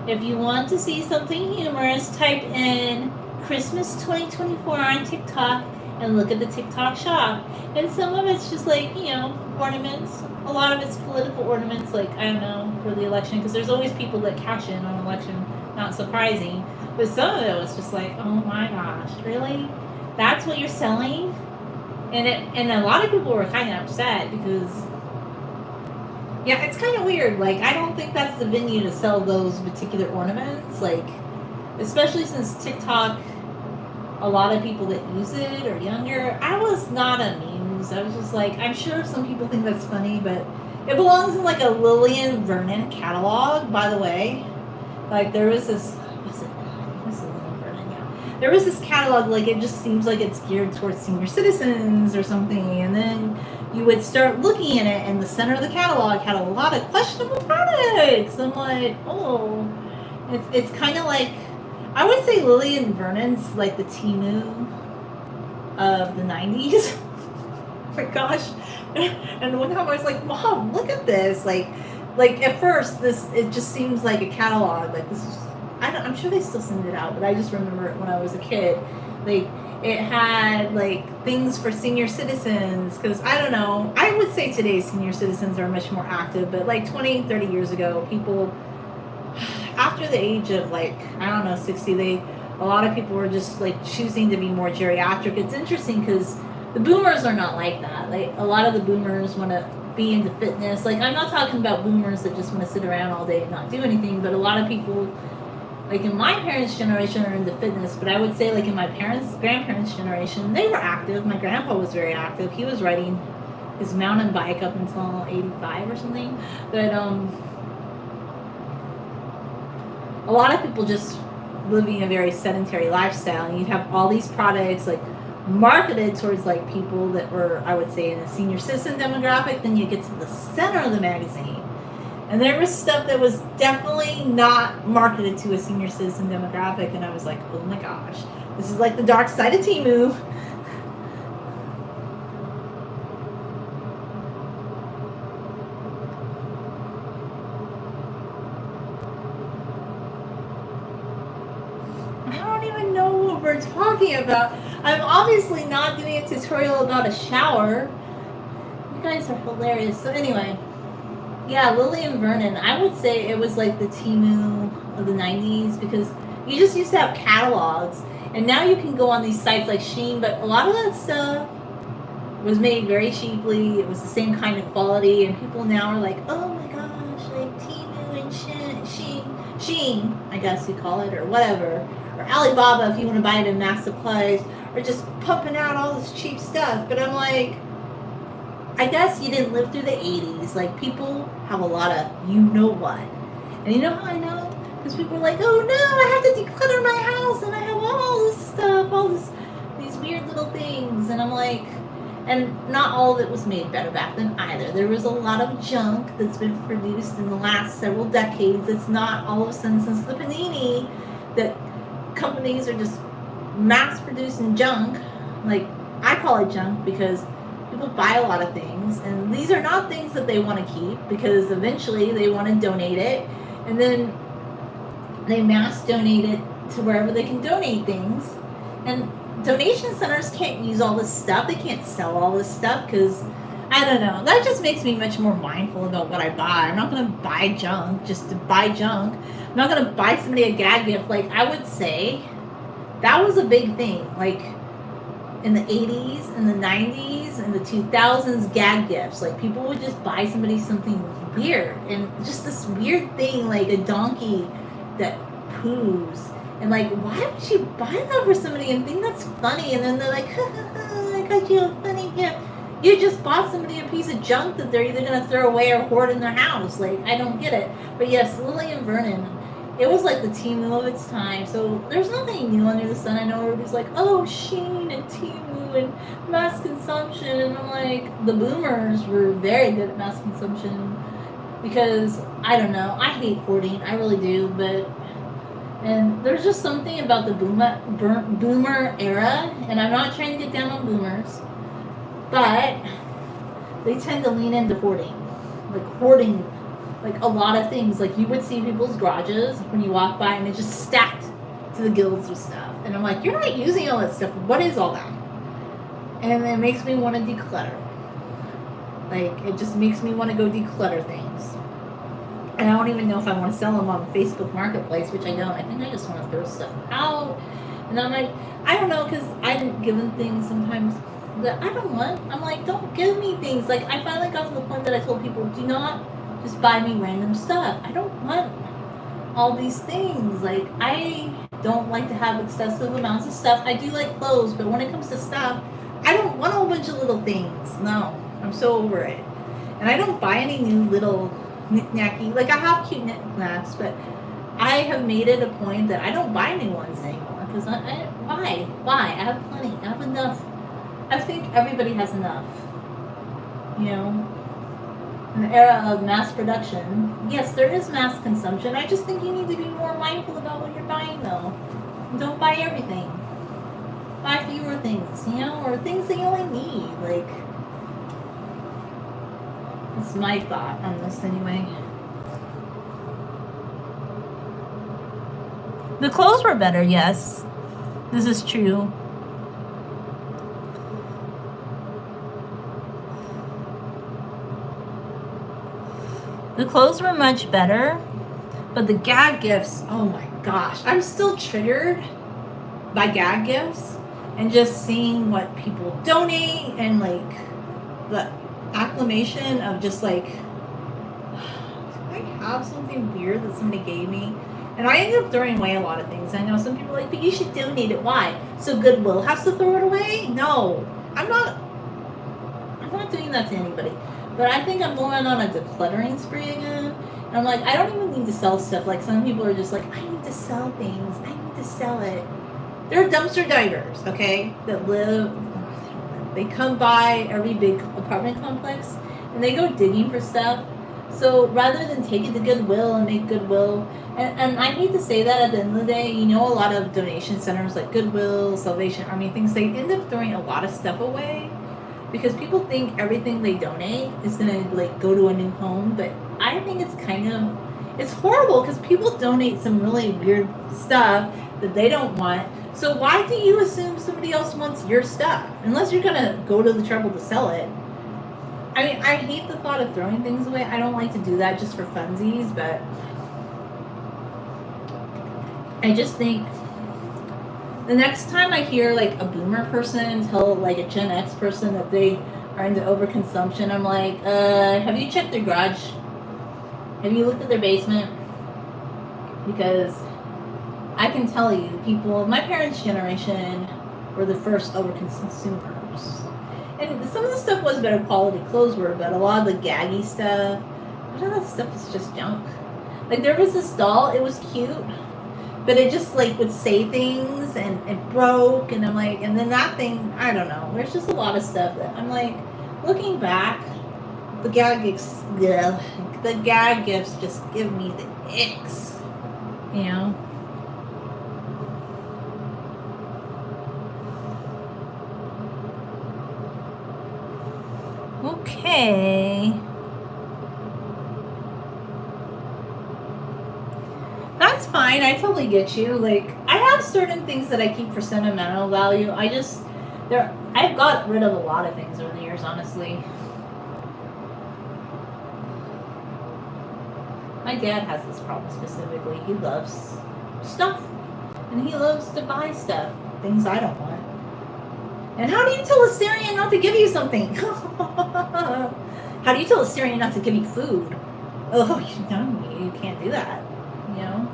if you want to see something humorous, type in Christmas 2024 on TikTok and look at the TikTok shop. And some of it's just like, ornaments. A lot of it's political ornaments, like, I don't know, for the election, because there's always people that cash in on election, not surprising. But some of it was just like, oh my gosh, really? That's what you're selling? And a lot of people were kind of upset because, yeah, it's kind of weird. Like, I don't think that's the venue to sell those particular ornaments. Like, especially since TikTok, a lot of people that use it are younger. I was not amused. I was just like, I'm sure some people think that's funny, but it belongs in like a Lillian Vernon catalog, by the way. Like, there was this, Lillian Vernon, yeah. There was this catalog, like, it just seems like it's geared towards senior citizens or something. And then you would start looking at it, and the center of the catalog had a lot of questionable products. I'm like, oh, it's kind of like, I would say Lillian Vernon's like the Temu of the 90s. Oh my gosh. And one time I was like, Mom, look at this. Like at first, it just seems like a catalog. Like, this is, I'm sure they still send it out, but I just remember it when I was a kid. Like, it had like things for senior citizens, because I don't know, I would say today's senior citizens are much more active, but like 20, 30 years ago, people after the age of like, I don't know, 60, a lot of people were just like choosing to be more geriatric. It's interesting because the boomers are not like that. Like, a lot of the boomers want to be into fitness. Like, I'm not talking about boomers that just want to sit around all day and not do anything, but a lot of people, like in my parents' generation, are into fitness. But I would say, like, in my grandparents' generation, they were active. My grandpa was very active. He was riding his mountain bike up until 85 or something. But a lot of people just living a very sedentary lifestyle, and you'd have all these products like marketed towards like people that were, I would say, in a senior citizen demographic. Then you get to the center of the magazine, and there was stuff that was definitely not marketed to a senior citizen demographic, and I was like, oh my gosh, this is like the dark side of Temu. We're talking about. I'm obviously not doing a tutorial about a shower. You guys are hilarious. So anyway, yeah, Lillian Vernon, I would say it was like the Temu of the 90s, because you just used to have catalogs, and now you can go on these sites like Shein, but a lot of that stuff was made very cheaply. It was the same kind of quality, and people now are like, oh my gosh, like Temu and Shein, I guess you call it, or whatever. Or Alibaba, if you want to buy it in mass supplies, or just pumping out all this cheap stuff. But I'm like, I guess you didn't live through the 80s. Like, people have a lot of you-know-what. And you know how I know? Because people are like, oh no, I have to declutter my house, and I have all this stuff, these weird little things. And I'm like, and not all of it was made better back then either. There was a lot of junk that's been produced in the last several decades. It's not all of a sudden since the panini that companies are just mass producing junk. Like, I call it junk because people buy a lot of things, and these are not things that they want to keep, because eventually they want to donate it, and then they mass donate it to wherever they can donate things. And donation centers can't use all this stuff. They can't sell all this stuff, because I don't know, that just makes me much more mindful about what I buy. I'm not going to buy junk just to buy junk. I'm not going to buy somebody a gag gift. Like, I would say that was a big thing. Like, in the 80s and the 90s and the 2000s, gag gifts. Like, people would just buy somebody something weird. And just this weird thing, like a donkey that poos. And, like, why would you buy that for somebody and think that's funny? And then they're like, ha, ha, ha, I got you a funny gift. You just bought somebody a piece of junk that they're either going to throw away or hoard in their house. Like, I don't get it. But yes, Lillian Vernon, it was like the Temu of its time. So there's nothing new under the sun. I know everybody's like, oh, Shein and Temu and mass consumption. And I'm like, the boomers were very good at mass consumption, because, I don't know, I hate hoarding. I really do. And there's just something about the boomer era, and I'm not trying to get down on boomers, but they tend to lean into hoarding like a lot of things. Like, you would see people's garages when you walk by, and it's just stacked to the gills with stuff. And I'm like, you're not using all that stuff. What is all that? And it makes me want to declutter. Like, it just makes me want to go declutter things. And I don't even know if I want to sell them on Facebook Marketplace, which I don't. I think I just want to throw stuff out. And I'm like, I don't know, because I'm given things sometimes that I don't want. I'm like, don't give me things. Like, I finally got to the point that I told people, do not just buy me random stuff. I don't want all these things. Like, I don't like to have excessive amounts of stuff. I do like clothes, but when it comes to stuff, I don't want a whole bunch of little things. No, I'm so over it. And I don't buy any new little knick-knacky. Like, I have cute knick-knacks, but I have made it a point that I don't buy new ones anymore. Because why? I have plenty. I have enough. I think everybody has enough. You know? In the era of mass production, yes, there is mass consumption. I just think you need to be more mindful about what you're buying, though. Don't buy everything. Buy fewer things, you know, or things that you only need. Like, that's my thought on this, anyway. The clothes were better, yes. This is true. The clothes were much better, but the gag gifts, oh my gosh. I'm still triggered by gag gifts and just seeing what people donate and like the acclamation of just like, do I have something weird that somebody gave me? And I ended up throwing away a lot of things. I know some people are like, but you should donate it. Why? So Goodwill has to throw it away? No, I'm not doing that to anybody. But I think I'm going on a decluttering spree again. And I'm like, I don't even need to sell stuff. Like, some people are just like, I need to sell things. I need to sell it. There are dumpster divers, okay, that they come by every big apartment complex and they go digging for stuff. So rather than take it to Goodwill and make Goodwill, and I hate to say that at the end of the day, you know, a lot of donation centers like Goodwill, Salvation Army, things, they end up throwing a lot of stuff away. Because people think everything they donate is going to, like, go to a new home. But I think it's kind of, it's horrible because people donate some really weird stuff that they don't want. So why do you assume somebody else wants your stuff? Unless you're going to go to the trouble to sell it. I mean, I hate the thought of throwing things away. I don't like to do that just for funsies. But I just think the next time I hear like a boomer person tell like a Gen X person that they are into overconsumption, I'm like, have you checked their garage? Have you looked at their basement? Because I can tell you, people of my parents' generation were the first overconsumers. And some of the stuff was better quality, clothes were, but a lot of the gaggy stuff, a lot of that stuff is just junk. Like, there was this doll, it was cute, but it just, like, would say things, and it broke, and I'm like, and then that thing, I don't know. There's just a lot of stuff that I'm like, looking back, the gag gifts just give me the icks, you know? Okay. That's fine. I totally get you. Like, I have certain things that I keep for sentimental value. I've got rid of a lot of things over the years, honestly. My dad has this problem specifically. He loves stuff. And he loves to buy stuff. Things I don't want. And how do you tell a Syrian not to give you something? How do you tell a Syrian not to give you food? Oh, you can't do that. You know?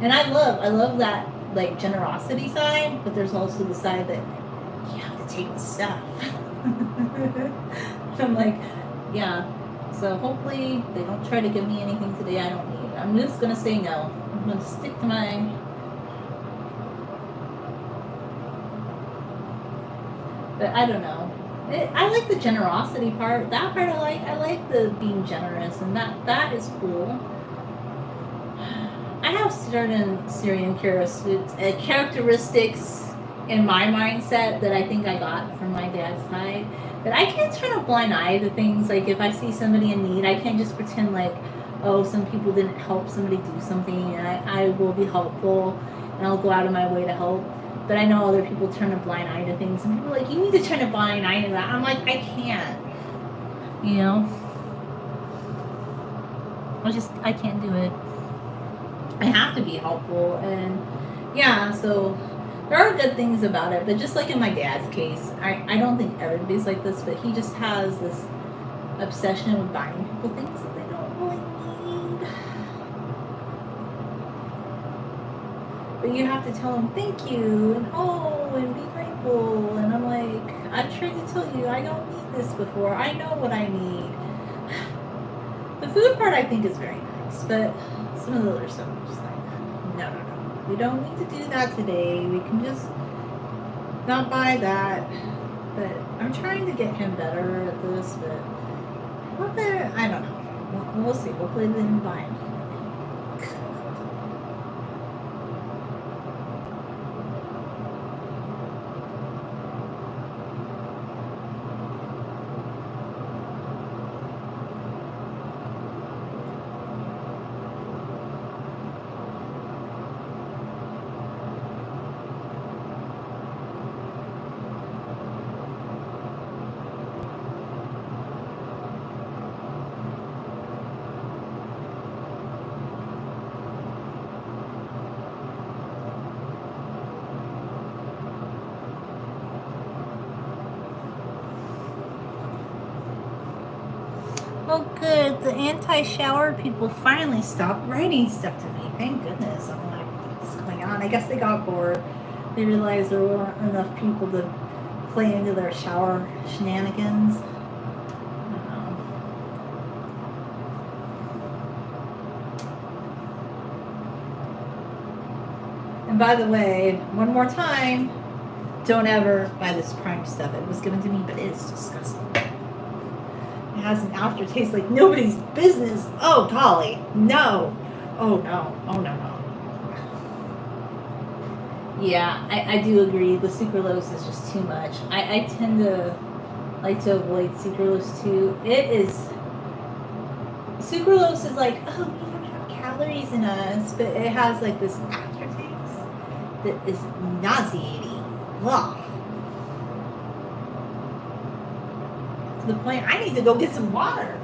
And I love that, like, generosity side, but there's also the side that you have to take the stuff. I'm like, yeah. So hopefully they don't try to give me anything today I don't need. I'm just gonna say no. I'm gonna stick to my. But I don't know. I like the generosity part. That part I like. I like the being generous, and that is cool. I have certain Syrian characteristics in my mindset that I think I got from my dad's side. But I can't turn a blind eye to things. Like, if I see somebody in need, I can't just pretend like, oh, some people didn't help somebody do something, and I will be helpful, and I'll go out of my way to help. But I know other people turn a blind eye to things, and people are like, you need to turn a blind eye to that. I'm like, I can't. You know? I can't do it. I have to be helpful, and yeah, so there are good things about it, but just like in my dad's case, I don't think everybody's like this, but he just has this obsession with buying people things that they don't really need. But you have to tell them thank you and oh and be grateful, and I'm like, I'm trying to tell you I don't need this before. I know what I need. The food part I think is very nice, but some of the other stuff I'm just like, no. We don't need to do that today. We can just not buy that. But I'm trying to get him better at this, but I don't know. We'll see. Hopefully they didn't buy him. Oh, good. The anti-shower people finally stopped writing stuff to me. Thank goodness. I'm like, what's going on? I guess they got bored. They realized there weren't enough people to play into their shower shenanigans. And by the way, one more time, don't ever buy this Prime stuff. It was given to me, but it's disgusting. It has an aftertaste like nobody's business. Oh, golly. No. Oh, no. Oh, no. Yeah, I do agree. The sucralose is just too much. I tend to like to avoid sucralose too. Sucralose is like, oh, we don't have calories in us, but it has like this aftertaste that is nauseating. Blah. To the point I need to go get some water.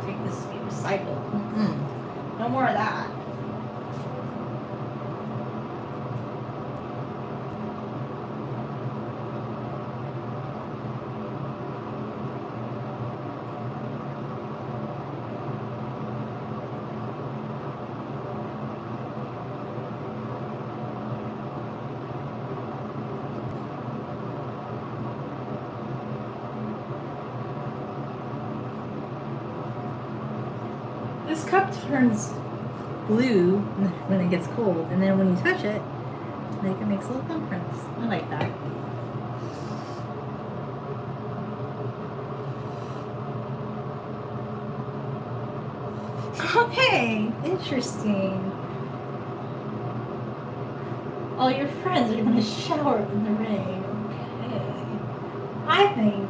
Take this to be recycled. No more of that. This cup turns blue when it gets cold, and then when you touch it, like it makes little thumbprints. I like that. Okay, interesting. All your friends are gonna shower in the rain. Okay. I think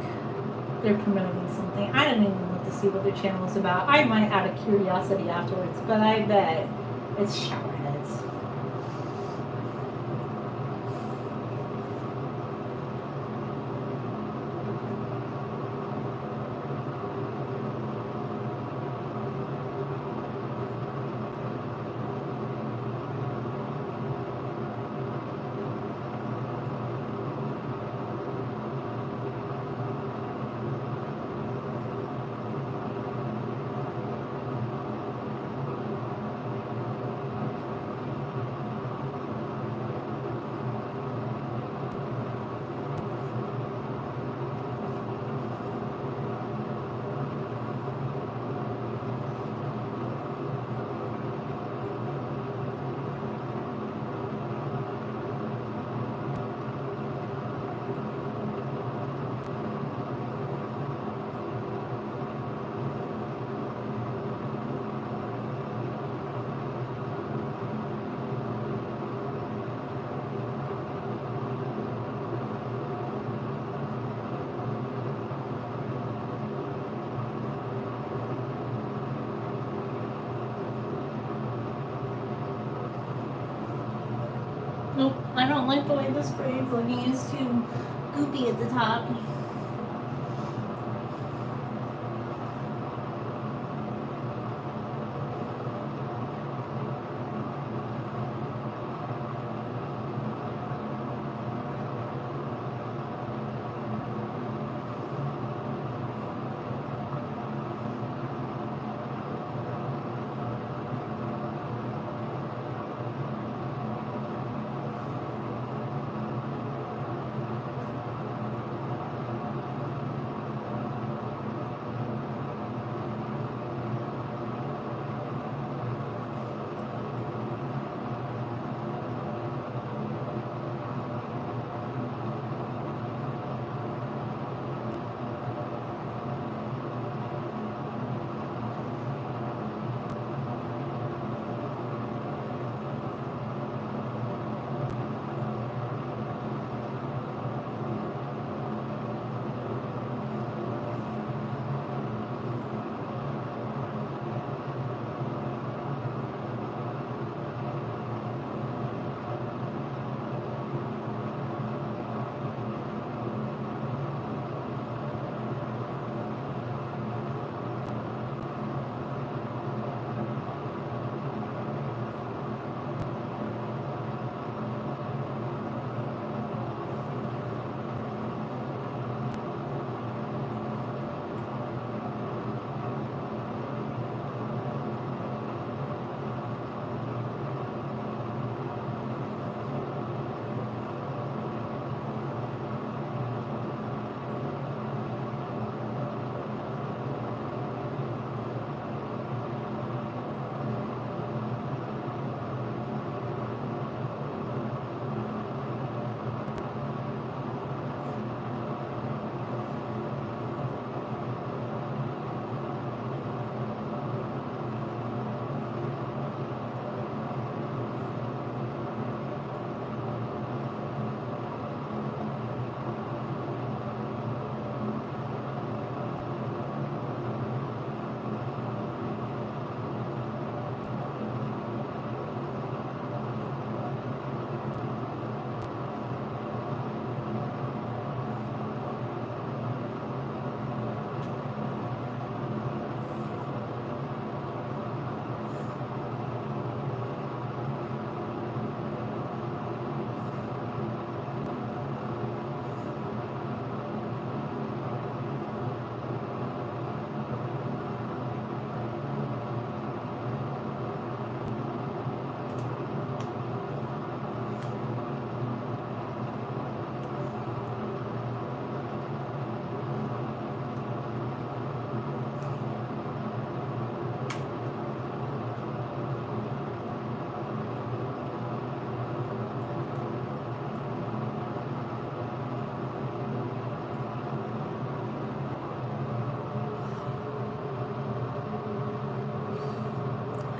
they're promoting something. I don't even want to see what their channel is about. I might out of curiosity afterwards, but I bet it's shower heads. Nope, I don't like the way this braid's looking. It's too goopy at the top.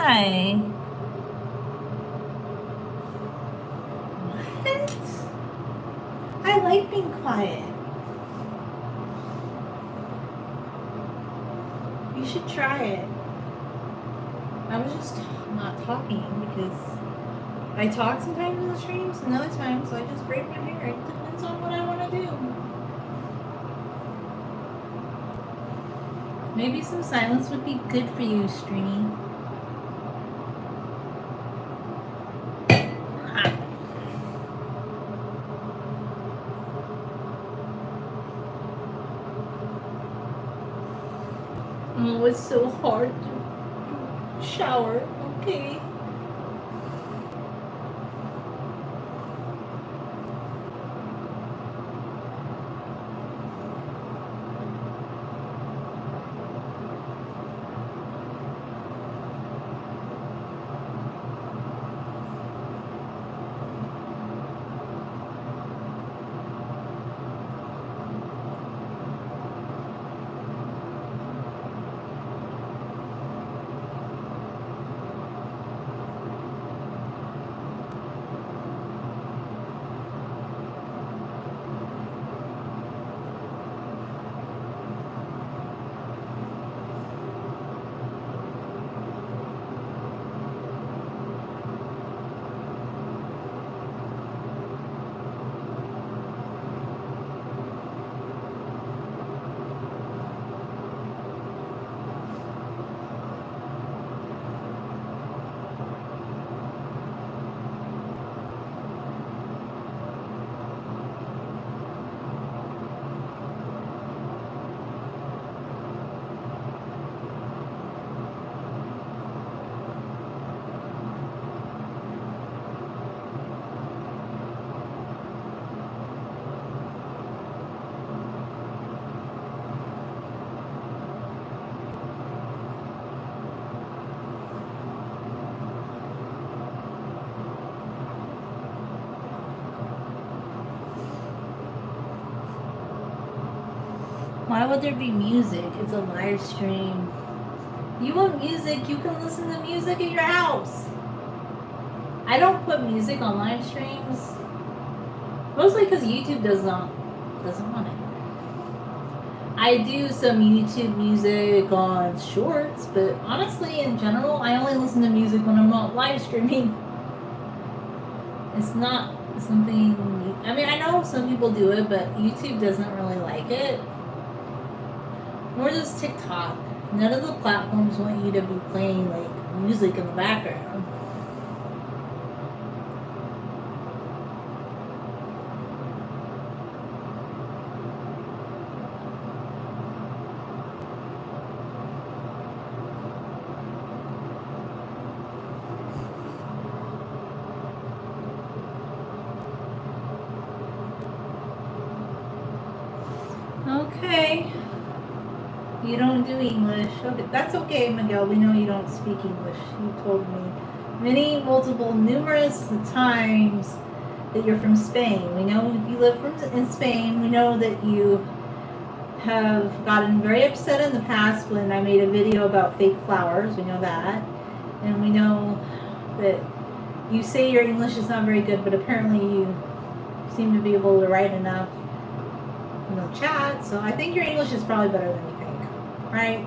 Hi. What? I like being quiet. You should try it. I was just not talking because I talk sometimes in the streams and other times I just braid my hair. It depends on what I want to do. Maybe some silence would be good for you, Streamy. Oh, it's so hard to shower, okay? Why would there be music? It's a live stream. You want music, you can listen to music at your house. I don't put music on live streams. Mostly because YouTube doesn't want it. I do some YouTube music on shorts, but honestly, in general, I only listen to music when I'm not live streaming. It's not something. I mean, I know some people do it, but YouTube doesn't really like it. Nor does TikTok. None of the platforms want you to be playing like music in the background. Okay. You don't do English. Okay, that's okay, Miguel. We know you don't speak English. You told me numerous times that you're from Spain. We know you live in Spain. We know that you have gotten very upset in the past when I made a video about fake flowers. We know that. And we know that you say your English is not very good, but apparently you seem to be able to write enough in the chat. So I think your English is probably better than you think. Right?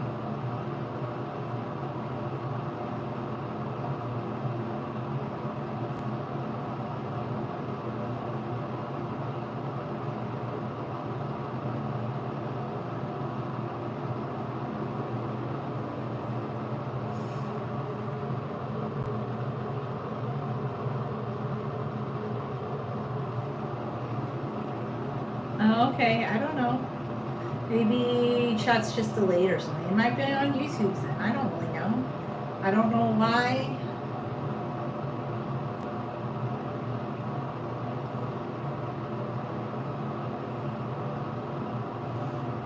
Okay, I don't know. Maybe chat's just delayed or something. It might be on YouTube then. I don't really know. I don't know why.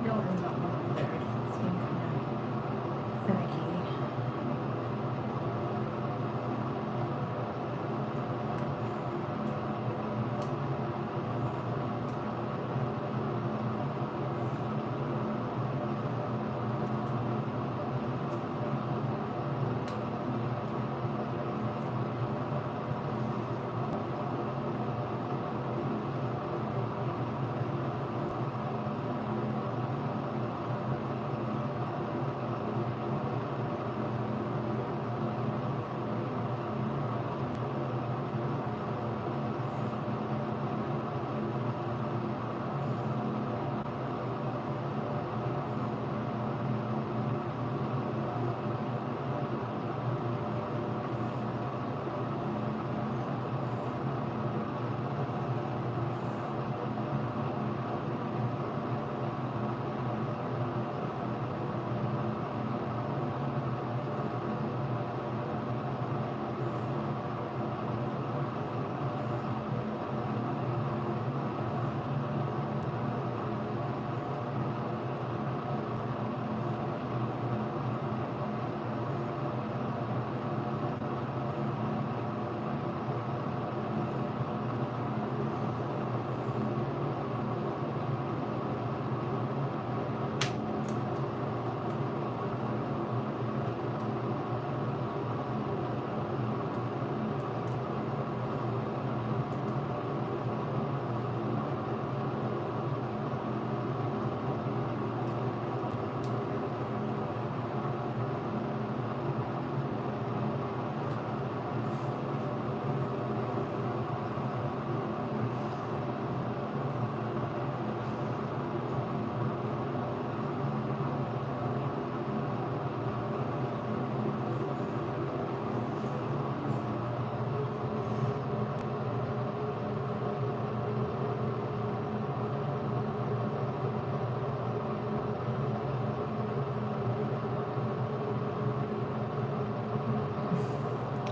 Don't end up on there. It's been kind of finicky.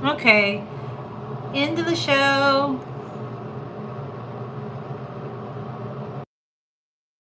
Okay. End of the show.